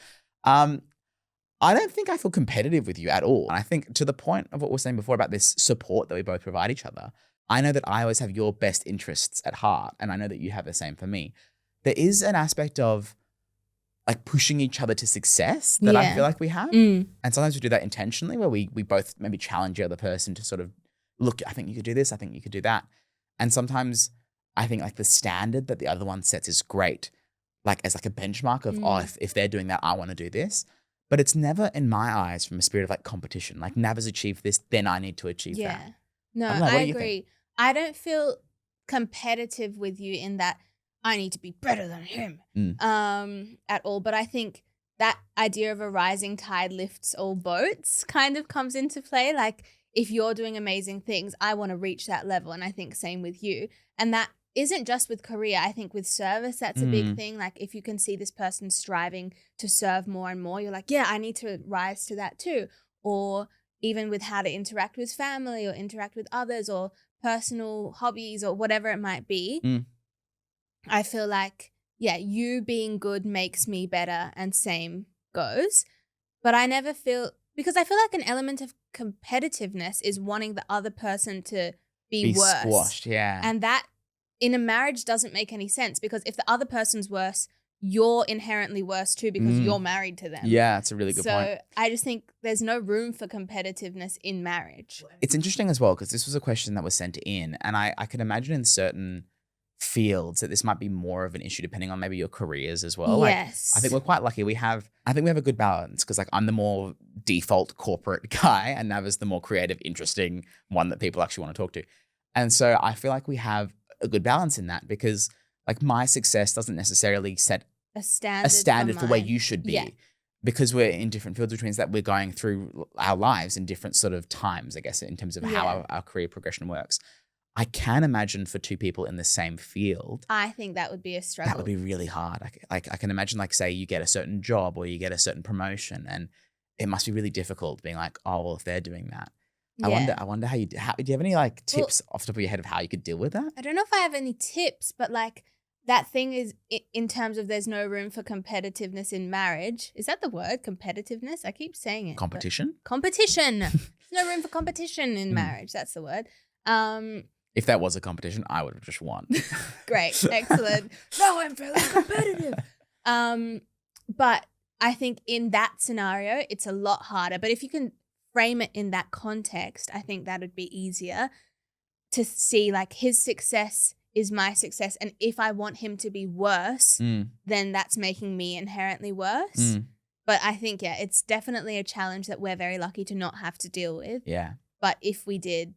[SPEAKER 1] I don't think I feel competitive with you at all. And I think to the point of what we were saying before about this support that we both provide each other, I know that I always have your best interests at heart. And I know that you have the same for me. There is an aspect of like pushing each other to success that I
[SPEAKER 2] Yeah.
[SPEAKER 1] feel like we have.
[SPEAKER 2] Mm.
[SPEAKER 1] And sometimes we do that intentionally where we both maybe challenge the other person to sort of look, I think you could do this. I think you could do that. And sometimes I think like the standard that the other one sets is great, like as like a benchmark of, oh, if they're doing that, I want to do this. But it's never in my eyes from a spirit of like competition. Like Nava's achieved this, then I need to achieve that.
[SPEAKER 2] No,
[SPEAKER 1] I don't know, what
[SPEAKER 2] I
[SPEAKER 1] do you think?
[SPEAKER 2] agree. I don't feel competitive with you in that I need to be better than him at all. But I think that idea of a rising tide lifts all boats kind of comes into play. Like if you're doing amazing things, I want to reach that level. And I think same with you. And that isn't just with career. I think with service, that's a big thing. Like if you can see this person striving to serve more and more, you're like, yeah, I need to rise to that too. Or even with how to interact with family or interact with others or personal hobbies or whatever it might be. I feel like, yeah, you being good makes me better and same goes. But I never feel, because I feel like an element of competitiveness is wanting the other person to be worse.
[SPEAKER 1] Squashed, yeah.
[SPEAKER 2] And that in a marriage doesn't make any sense, because if the other person's worse, you're inherently worse too because you're married to them.
[SPEAKER 1] Yeah, it's a really good point.
[SPEAKER 2] So I just think there's no room for competitiveness in marriage.
[SPEAKER 1] It's interesting as well because this was a question that was sent in, and I can imagine in certain fields that this might be more of an issue depending on maybe your careers as well.
[SPEAKER 2] Yes.
[SPEAKER 1] Like, I think we're quite lucky. I think we have a good balance because like I'm the more default corporate guy and Nava's the more creative, interesting one that people actually want to talk to. And so I feel like we have a good balance in that because like my success doesn't necessarily set
[SPEAKER 2] a
[SPEAKER 1] standard for where
[SPEAKER 2] mine.
[SPEAKER 1] you should be.
[SPEAKER 2] Yeah.
[SPEAKER 1] Because we're in different fields, which means that we're going through our lives in different sort of times, I guess, in terms of how our career progression works. I can imagine for two people in the same field,
[SPEAKER 2] I think that would be a struggle.
[SPEAKER 1] that would be really hard. I can imagine, like, say you get a certain job or you get a certain promotion, and it must be really difficult being like, oh, well, if they're doing that.
[SPEAKER 2] Yeah.
[SPEAKER 1] I wonder how do you have any like tips off the top of your head of how you could deal with that?
[SPEAKER 2] I don't know if I have any tips, but like that thing is in terms of there's no room for competitiveness in marriage. Is that the word? Competitiveness? I keep saying it. but-
[SPEAKER 1] Competition?
[SPEAKER 2] Competition. There's no room for competition in marriage. That's the word.
[SPEAKER 1] If that was a competition, I would have just won.
[SPEAKER 2] Great. Excellent. No, I'm feeling competitive. But I think in that scenario, it's a lot harder. But if you can frame it in that context, I think that would be easier to see like his success is my success. And if I want him to be worse, then that's making me inherently worse. But I think, yeah, it's definitely a challenge that we're very lucky to not have to deal with.
[SPEAKER 1] Yeah.
[SPEAKER 2] But if we did,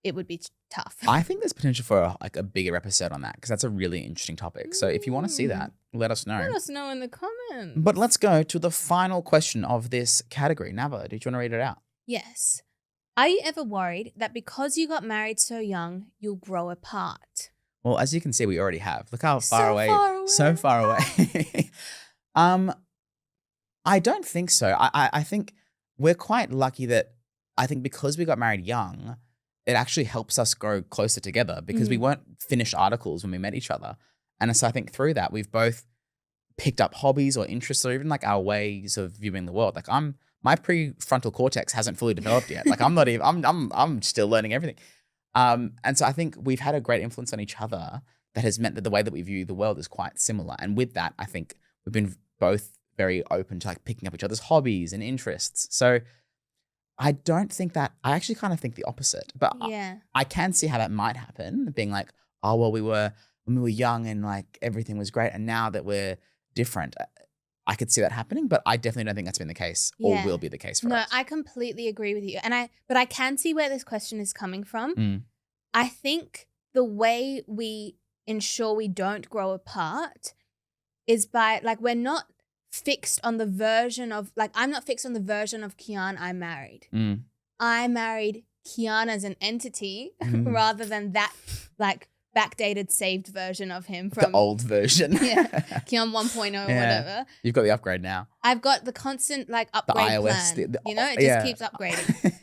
[SPEAKER 2] it would be tough.
[SPEAKER 1] I think there's potential for a bigger episode on that because that's a really interesting topic. So if you want to see that, let us know.
[SPEAKER 2] Let us know in the comments.
[SPEAKER 1] But let's go to the final question of this category. Nava, do you want to read it out?
[SPEAKER 2] Yes. Are you ever worried that because you got married so young, you'll grow apart?
[SPEAKER 1] Well, as you can see, we already have. Look how
[SPEAKER 2] So
[SPEAKER 1] far away.
[SPEAKER 2] far away.
[SPEAKER 1] So far away. I don't think so. I think we're quite lucky that I think because we got married young, it actually helps us grow closer together because we weren't finished articles when we met each other. And so I think through that, we've both picked up hobbies or interests or even like our ways of viewing the world. Like my prefrontal cortex hasn't fully developed yet. Like I'm still learning everything. And so I think we've had a great influence on each other that has meant that the way that we view the world is quite similar. And with that, I think we've been both very open to like picking up each other's hobbies and interests. So I don't think that, I actually kind of think the opposite, but
[SPEAKER 2] Yeah.
[SPEAKER 1] I can see how that might happen, being like, oh, well, when we were young and like everything was great. And now that we're different, I could see that happening, but I definitely don't think that's been the case or
[SPEAKER 2] Yeah.
[SPEAKER 1] will be the case for
[SPEAKER 2] No,
[SPEAKER 1] us.
[SPEAKER 2] I completely agree with you. But I can see where this question is coming from. I think the way we ensure we don't grow apart is by like we're not fixed on the version of like I'm not fixed on the version of Kian I married. I married Kian as an entity rather than that like backdated saved version of him from
[SPEAKER 1] The old version.
[SPEAKER 2] Yeah. Kian 1.0 or whatever.
[SPEAKER 1] You've got the upgrade now.
[SPEAKER 2] I've got the constant like
[SPEAKER 1] The
[SPEAKER 2] upgrade
[SPEAKER 1] iOS.
[SPEAKER 2] plan.
[SPEAKER 1] The-
[SPEAKER 2] It just keeps upgrading.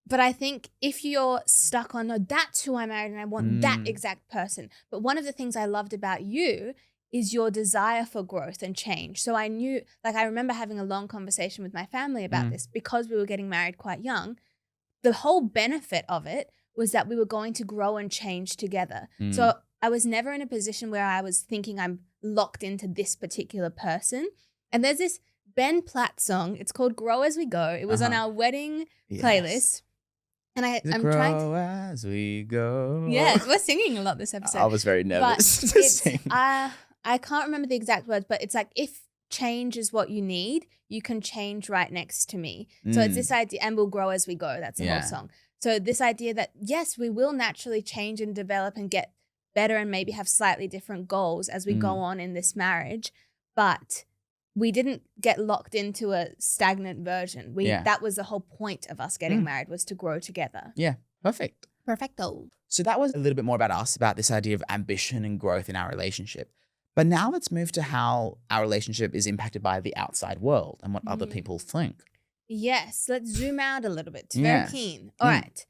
[SPEAKER 2] But I think if you're stuck on, no, that's who I married and I want that exact person. But one of the things I loved about you is your desire for growth and change. So I knew, like I remember having a long conversation with my family about this because we were getting married quite young. The whole benefit of it was that we were going to grow and change together. So I was never in a position where I was thinking I'm locked into this particular person. And there's this Ben Platt song. It's called Grow As We Go. It was on our wedding playlist. And I'm
[SPEAKER 1] grow
[SPEAKER 2] trying to.
[SPEAKER 1] as we go.
[SPEAKER 2] Yes, we're singing a lot this episode.
[SPEAKER 1] I was very
[SPEAKER 2] but
[SPEAKER 1] nervous to
[SPEAKER 2] it's,
[SPEAKER 1] sing.
[SPEAKER 2] I can't remember the exact words, but it's like, if change is what you need, you can change right next to me. So it's this idea, and we'll grow as we go. That's the whole song. So this idea that, yes, we will naturally change and develop and get better and maybe have slightly different goals as we go on in this marriage, but we didn't get locked into a stagnant version. That was the whole point of us getting married, was to grow together.
[SPEAKER 1] Yeah, perfect.
[SPEAKER 2] Perfecto.
[SPEAKER 1] So that was a little bit more about us, about this idea of ambition and growth in our relationship. But now let's move to how our relationship is impacted by the outside world and what other people think.
[SPEAKER 2] Yes, let's zoom out a little bit. Very
[SPEAKER 1] Yes.
[SPEAKER 2] keen. All right.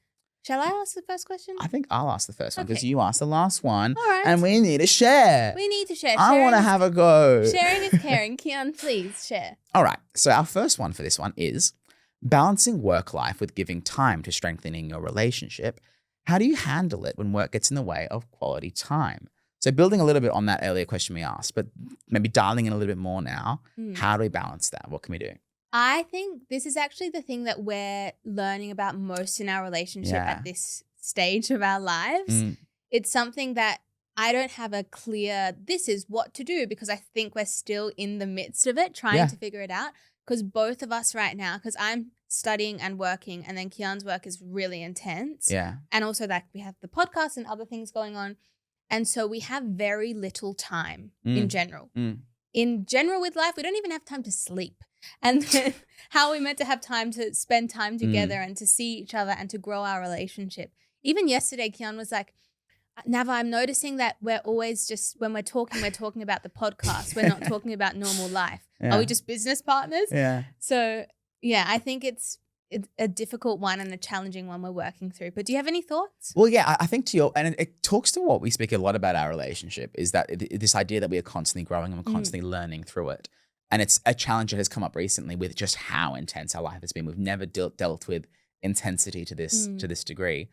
[SPEAKER 2] Shall I ask the first question?
[SPEAKER 1] I think I'll ask the first one because
[SPEAKER 2] Okay.
[SPEAKER 1] you asked the last one.
[SPEAKER 2] All right.
[SPEAKER 1] And we need to share.
[SPEAKER 2] We need to share.
[SPEAKER 1] I want to have a go.
[SPEAKER 2] Sharing is caring. Kian, please share.
[SPEAKER 1] All right. So our first one for this one is balancing work life with giving time to strengthening your relationship. How do you handle it when work gets in the way of quality time? So building a little bit on that earlier question we asked, but maybe dialing in a little bit more now. How do we balance that? What can we do?
[SPEAKER 2] I think this is actually the thing that we're learning about most in our relationship at this stage of our lives. It's something that I don't have a clear, this is what to do, because I think we're still in the midst of it, trying to figure it out. Because both of us right now, because I'm studying and working, and then Kian's work is really intense.
[SPEAKER 1] Yeah.
[SPEAKER 2] And also like we have the podcast and other things going on. And so we have very little time in general. In general with life, we don't even have time to sleep. And then how are we meant to have time to spend time together and to see each other and to grow our relationship? Even yesterday, Kian was like, Nava, I'm noticing that we're always just, when we're talking about the podcast. We're not talking about normal life.
[SPEAKER 1] Yeah.
[SPEAKER 2] Are we just business partners?
[SPEAKER 1] Yeah.
[SPEAKER 2] So yeah, I think it's a difficult one and a challenging one we're working through. But do you have any thoughts?
[SPEAKER 1] Well, yeah, I think and it talks to what we speak a lot about our relationship, is that this idea that we are constantly growing and we're constantly learning through it. And it's a challenge that has come up recently with just how intense our life has been. We've never dealt with intensity to this degree.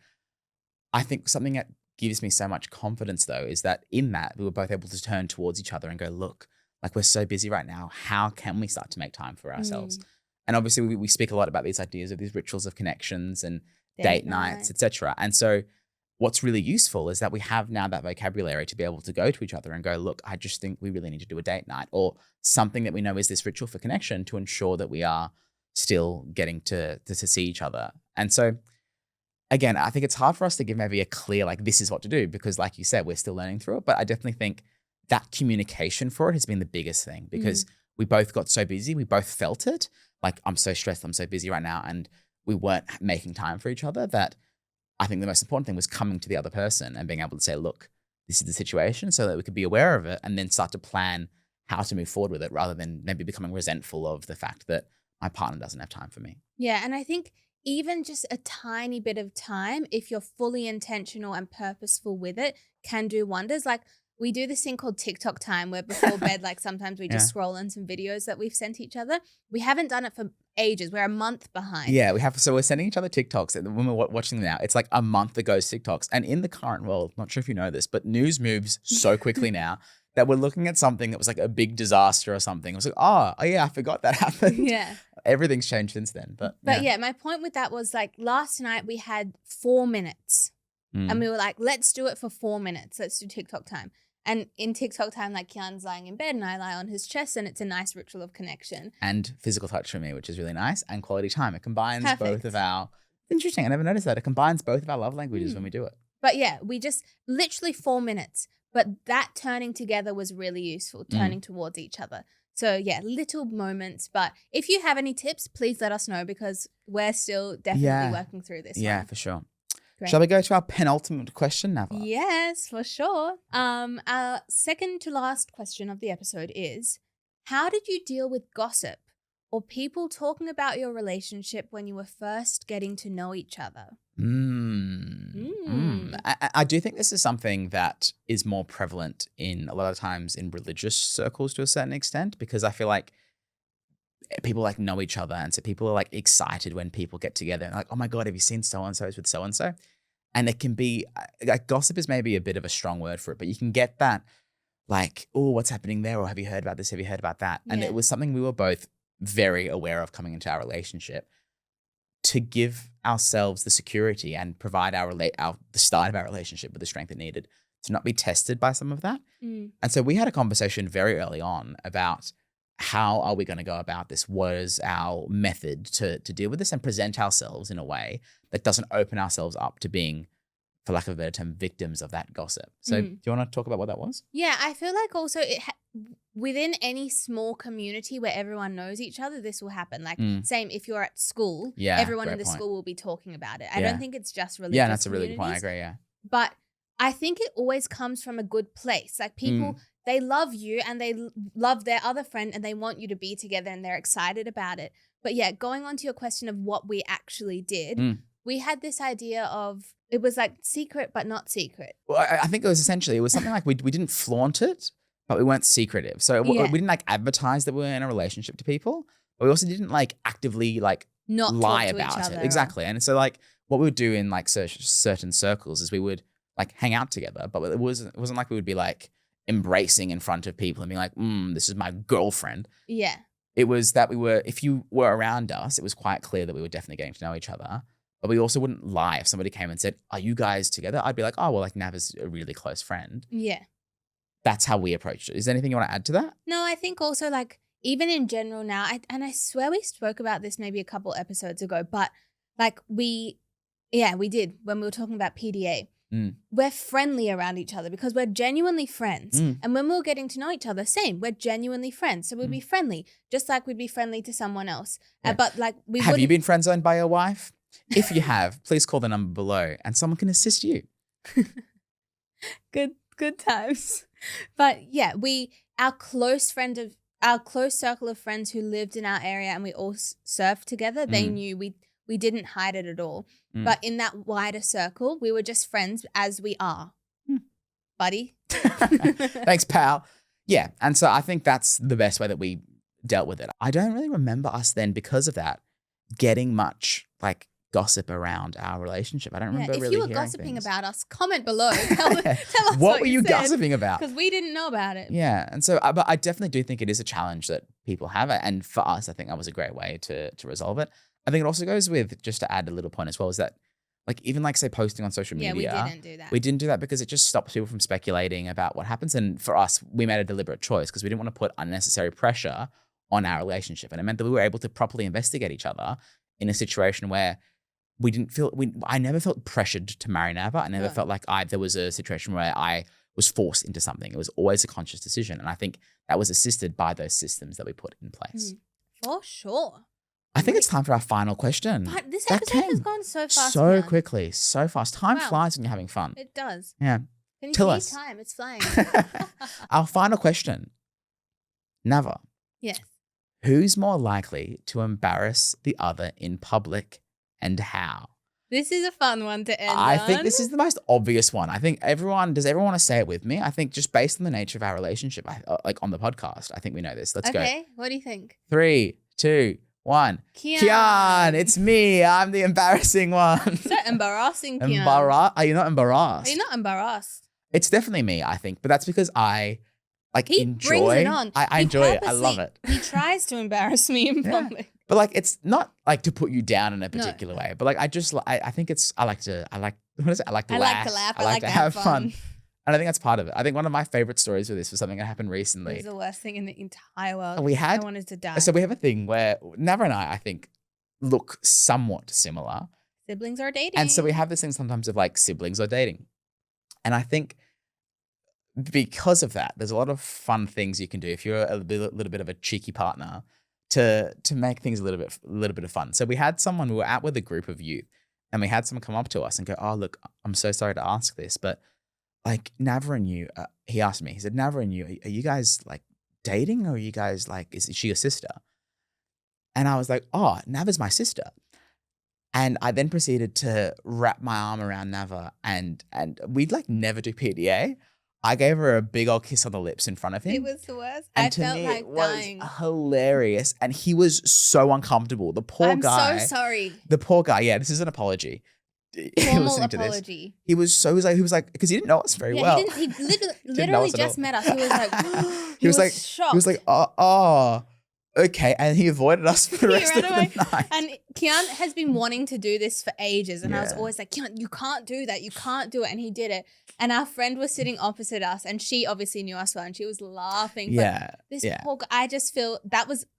[SPEAKER 1] I think something that gives me so much confidence, though, is that in that we were both able to turn towards each other and go, look, like, we're so busy right now. How can we start to make time for ourselves? And obviously we speak a lot about these ideas of these rituals of connections and date nights, etc. And so what's really useful is that we have now that vocabulary to be able to go to each other and go, look, I just think we really need to do a date night, or something that we know is this ritual for connection, to ensure that we are still getting to see each other. And so again, I think it's hard for us to give maybe a clear, like, this is what to do, because like you said, we're still learning through it. But I definitely think that communication for it has been the biggest thing, because we both got so busy. We both felt it. Like, I'm so stressed, I'm so busy right now. And we weren't making time for each other, that I think the most important thing was coming to the other person and being able to say, look, this is the situation, so that we could be aware of it and then start to plan how to move forward with it, rather than maybe becoming resentful of the fact that my partner doesn't have time for me.
[SPEAKER 2] Yeah, and I think even just a tiny bit of time, if you're fully intentional and purposeful with it, can do wonders. Like, we do this thing called TikTok time, where before bed, like, sometimes we just scroll on some videos that we've sent each other. We haven't done it for ages. We're a month behind.
[SPEAKER 1] Yeah, we have. So we're sending each other TikToks, and when we're watching them now, it's like a month ago's TikToks. And in the current world, not sure if you know this, but news moves so quickly now that we're looking at something that was like a big disaster or something. It was like, oh yeah, I forgot that happened.
[SPEAKER 2] Yeah.
[SPEAKER 1] Everything's changed since then. But
[SPEAKER 2] yeah, my point with that was, like, last night we had 4 minutes and we were like, let's do it for 4 minutes. Let's do TikTok time. And in TikTok time, like, Kian's lying in bed and I lie on his chest, and it's a nice ritual of connection.
[SPEAKER 1] And physical touch for me, which is really nice, and quality time. It combines
[SPEAKER 2] Perfect.
[SPEAKER 1] both of our, interesting, I never noticed that. It combines both of our love languages when we do it.
[SPEAKER 2] But yeah, we just literally 4 minutes. But that turning together was really useful, turning towards each other. So yeah, little moments. But if you have any tips, please let us know, because we're still definitely working through this.
[SPEAKER 1] Yeah,
[SPEAKER 2] one.
[SPEAKER 1] for sure.
[SPEAKER 2] Great.
[SPEAKER 1] Shall we go to our penultimate question, Nava?
[SPEAKER 2] Yes, for sure. Our second to last question of the episode is, how did you deal with gossip or people talking about your relationship when you were first getting to know each other?
[SPEAKER 1] I do think this is something that is more prevalent in a lot of times in religious circles to a certain extent, because I feel like people like know each other, and so people are like excited when people get together and like, oh my God, have you seen so-and-so is with so-and-so? And it can be, like, gossip is maybe a bit of a strong word for it, but you can get that, like, oh, what's happening there? Or have you heard about this? Have you heard about that? And it was something we were both very aware of coming into our relationship, to give ourselves the security and provide the start of our relationship with the strength it needed to not be tested by some of that.
[SPEAKER 2] Mm.
[SPEAKER 1] And so we had a conversation very early on about how are we going to go about this? What is our method to deal with this and present ourselves in a way that doesn't open ourselves up to being, for lack of a better term, victims of that gossip. So do you want to talk about what that was?
[SPEAKER 2] Yeah, I feel like also within any small community where everyone knows each other, this will happen. Like same if you're at school, everyone in the school will be talking about it. I don't think it's just religious.
[SPEAKER 1] Yeah, that's a really good point. I agree, yeah.
[SPEAKER 2] But I think it always comes from a good place. Like people, they love you and they love their other friend and they want you to be together and they're excited about it. But yeah, going on to your question of what we actually did, we had this idea of, it was like secret but not secret.
[SPEAKER 1] Well, I think it was something like we didn't flaunt it, but we weren't secretive. So we didn't like advertise that we were in a relationship to people, but we also didn't like actively like
[SPEAKER 2] Not
[SPEAKER 1] lie
[SPEAKER 2] talk to each
[SPEAKER 1] about
[SPEAKER 2] other.
[SPEAKER 1] it. Exactly. And so like what we would do in like certain circles is we would like hang out together, but it wasn't like we would be like embracing in front of people and being like, this is my girlfriend.
[SPEAKER 2] Yeah.
[SPEAKER 1] It was that if you were around us, it was quite clear that we were definitely getting to know each other. But we also wouldn't lie. If somebody came and said, are you guys together? I'd be like, oh, well, like Nav is a really close friend.
[SPEAKER 2] Yeah.
[SPEAKER 1] That's how we approached it. Is there anything you want to add to that?
[SPEAKER 2] No, I think also like even in general now, I swear we spoke about this maybe a couple episodes ago, but like we did when we were talking about PDA. We're friendly around each other because we're genuinely friends. And when we were getting to know each other, same, we're genuinely friends. So we'd be friendly, just like we'd be friendly to someone else.
[SPEAKER 1] Yeah.
[SPEAKER 2] But like we
[SPEAKER 1] Have
[SPEAKER 2] wouldn't.
[SPEAKER 1] you been friend zoned by your wife? If you have, please call the number below and someone can assist you.
[SPEAKER 2] Good times. But yeah, our close circle of friends who lived in our area and we all surfed together, they knew we didn't hide it at all. But in that wider circle, we were just friends as we are. Buddy.
[SPEAKER 1] Thanks, pal. Yeah. And so I think that's the best way that we dealt with it. I don't really remember us then, because of that, getting much like gossip around our relationship. I don't remember
[SPEAKER 2] if
[SPEAKER 1] really
[SPEAKER 2] you were
[SPEAKER 1] hearing
[SPEAKER 2] gossiping
[SPEAKER 1] things.
[SPEAKER 2] about us, comment below. Tell us
[SPEAKER 1] What were you
[SPEAKER 2] said,
[SPEAKER 1] gossiping about?
[SPEAKER 2] because we didn't know about it.
[SPEAKER 1] Yeah. And so, but I definitely do think it is a challenge that people have. And for us, I think that was a great way to resolve it. I think it also goes with, just to add a little point as well, is that like even like say posting on social media.
[SPEAKER 2] Yeah, we didn't do that.
[SPEAKER 1] We didn't do that because it just stops people from speculating about what happens. And for us, we made a deliberate choice because we didn't want to put unnecessary pressure on our relationship. And it meant that we were able to properly investigate each other in a situation where we didn't feel, I never felt pressured to marry Nava. I never felt like there was a situation where I was forced into something. It was always a conscious decision. And I think that was assisted by those systems that we put in place.
[SPEAKER 2] For sure.
[SPEAKER 1] I think it's time for our final question.
[SPEAKER 2] But this
[SPEAKER 1] That
[SPEAKER 2] episode has
[SPEAKER 1] came
[SPEAKER 2] gone so fast.
[SPEAKER 1] so
[SPEAKER 2] now.
[SPEAKER 1] quickly, so fast. Time
[SPEAKER 2] Wow.
[SPEAKER 1] flies when you're having fun.
[SPEAKER 2] It does.
[SPEAKER 1] Yeah.
[SPEAKER 2] Can you
[SPEAKER 1] Tell
[SPEAKER 2] see
[SPEAKER 1] us.
[SPEAKER 2] time? It's flying.
[SPEAKER 1] Our final question. Nava,
[SPEAKER 2] Yes.
[SPEAKER 1] who's more likely to embarrass the other in public and how?
[SPEAKER 2] This is a fun one to end
[SPEAKER 1] I
[SPEAKER 2] on.
[SPEAKER 1] think this is the most obvious one. I think does everyone want to say it with me? I think just based on the nature of our relationship, like on the podcast, I think we know this. Let's go.
[SPEAKER 2] Okay, what do you think?
[SPEAKER 1] 3, 2, 1.
[SPEAKER 2] Kian.
[SPEAKER 1] Kian, it's me. I'm the embarrassing one.
[SPEAKER 2] So embarrassing, Kian.
[SPEAKER 1] Are you not embarrassed?
[SPEAKER 2] Are you not embarrassed?
[SPEAKER 1] It's definitely me, I think, but that's because I
[SPEAKER 2] He
[SPEAKER 1] enjoy.
[SPEAKER 2] brings it on.
[SPEAKER 1] I
[SPEAKER 2] He
[SPEAKER 1] enjoy it. I love
[SPEAKER 2] purposely-
[SPEAKER 1] it.
[SPEAKER 2] He tries to embarrass me in
[SPEAKER 1] Yeah.
[SPEAKER 2] public.
[SPEAKER 1] But like, it's not like to put you down in a particular way. But like, I think it's. I like to. What is it? I like to
[SPEAKER 2] I
[SPEAKER 1] laugh.
[SPEAKER 2] like to laugh.
[SPEAKER 1] I like to have fun. And I think that's part of it. I think one of my favorite stories with this was something that happened
[SPEAKER 2] It
[SPEAKER 1] recently.
[SPEAKER 2] was the worst thing in the entire world.
[SPEAKER 1] We had-
[SPEAKER 2] I wanted to die.
[SPEAKER 1] So we have a thing where Nava and I think, look somewhat similar.
[SPEAKER 2] Siblings are dating.
[SPEAKER 1] And so we have this thing sometimes of like siblings or dating. And I think because of that, there's a lot of fun things you can do if you're a little bit of a cheeky partner to make things a little bit of fun. So we had someone, we were out with a group of youth, and we had someone come up to us and go, "Oh, look, I'm so sorry to ask this, but like Nava and you," he asked me, he said, "Nava and you, are you guys like dating, or are you guys like, is she your sister?" And I was like, "Oh, Nava's my sister." And I then proceeded to wrap my arm around Nava, and we'd like never do PDA. I gave her a big old kiss on the lips in front of him.
[SPEAKER 2] It was the worst.
[SPEAKER 1] And
[SPEAKER 2] I
[SPEAKER 1] to
[SPEAKER 2] felt
[SPEAKER 1] me,
[SPEAKER 2] like
[SPEAKER 1] it was
[SPEAKER 2] dying.
[SPEAKER 1] hilarious. And he was so uncomfortable. The poor
[SPEAKER 2] I'm
[SPEAKER 1] guy.
[SPEAKER 2] so sorry.
[SPEAKER 1] The poor guy. Yeah, this is an apology.
[SPEAKER 2] Formal
[SPEAKER 1] Listening to this.
[SPEAKER 2] apology.
[SPEAKER 1] He was like, because he didn't know us very
[SPEAKER 2] Yeah,
[SPEAKER 1] well.
[SPEAKER 2] he literally
[SPEAKER 1] Didn't know us at
[SPEAKER 2] just
[SPEAKER 1] all.
[SPEAKER 2] met us. He was like,
[SPEAKER 1] He was like,
[SPEAKER 2] shocked.
[SPEAKER 1] he was like, oh. Okay, and he avoided us for the
[SPEAKER 2] He
[SPEAKER 1] rest of
[SPEAKER 2] ran away.
[SPEAKER 1] the night.
[SPEAKER 2] And Kian has been wanting to do this for ages. And I was
[SPEAKER 1] Yeah.
[SPEAKER 2] always like, Kian, you can't do that. You can't do it. And he did it. And our friend was sitting opposite us and she obviously knew us well and she was laughing. But
[SPEAKER 1] Yeah,
[SPEAKER 2] this
[SPEAKER 1] yeah.
[SPEAKER 2] poor guy,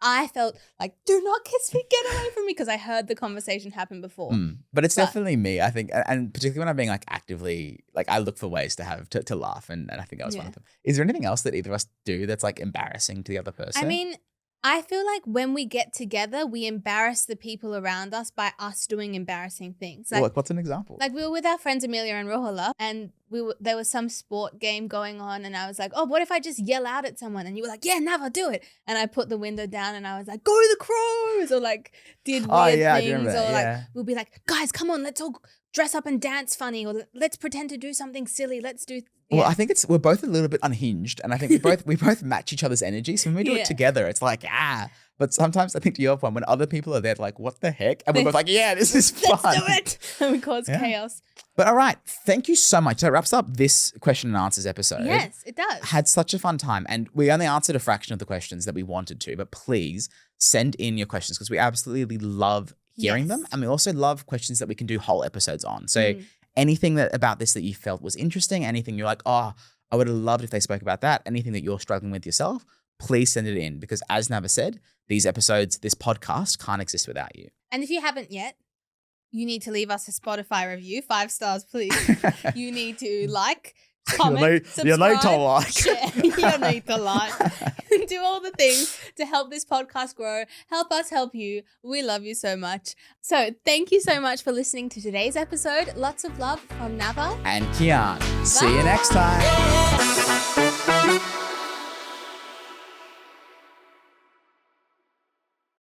[SPEAKER 2] I felt like, do not kiss me, get away from me. Because I heard the conversation happen before.
[SPEAKER 1] But it's
[SPEAKER 2] But-
[SPEAKER 1] definitely me, I think, and particularly when I'm being like actively, like I look for ways to have to laugh, and I think that was one
[SPEAKER 2] Yeah.
[SPEAKER 1] of them. Is there anything else that either of us do that's like embarrassing to the other person?
[SPEAKER 2] I mean, I feel like when we get together, we embarrass the people around us by us doing embarrassing things.
[SPEAKER 1] Well, like, what's an example?
[SPEAKER 2] Like we were with our friends Amelia and Rohala, and there was some sport game going on, and I was like, "Oh, what if I just yell out at someone?" And you were like, "Yeah, never do it." And I put the window down, and I was like, "Go the Crows!" or like did weird
[SPEAKER 1] Oh, yeah, I do
[SPEAKER 2] things,
[SPEAKER 1] remember that,
[SPEAKER 2] or like
[SPEAKER 1] yeah.
[SPEAKER 2] we'll be like, "Guys, come on, let's all dress up and dance funny, or let's pretend to do something silly. Let's do."
[SPEAKER 1] Well,
[SPEAKER 2] Yeah.
[SPEAKER 1] I think we're both a little bit unhinged, and I think we both match each other's energy. So when we do
[SPEAKER 2] Yeah.
[SPEAKER 1] it together, it's like But sometimes I think to your point, when other people are there, they're like, "What the heck?" And we're both like, "Yeah, this is fun."
[SPEAKER 2] Let's do it. And we cause
[SPEAKER 1] Yeah.
[SPEAKER 2] chaos.
[SPEAKER 1] But all right, thank you so much. That wraps up this question and answers episode.
[SPEAKER 2] Yes, it does.
[SPEAKER 1] Had such a fun time, and we only answered a fraction of the questions that we wanted to. But please send in your questions because we absolutely love hearing them,
[SPEAKER 2] Yes.
[SPEAKER 1] and we also love questions that we can do whole episodes on. So
[SPEAKER 2] Mm.
[SPEAKER 1] anything about this that you felt was interesting, anything you're like, "Oh, I would have loved if they spoke about that," anything that you're struggling with yourself, please send it in because, as Nava said, these episodes, this podcast can't exist without you.
[SPEAKER 2] And if you haven't yet, you need to leave us a Spotify review, 5 stars, please. You need to like, comment,
[SPEAKER 1] you need to
[SPEAKER 2] subscribe,
[SPEAKER 1] like.
[SPEAKER 2] share. You need to like. Do all the things to help this podcast grow. Help us help you. We love you so much. So thank you so much for listening to today's episode. Lots of love from Nava.
[SPEAKER 1] And Kian, see you next time.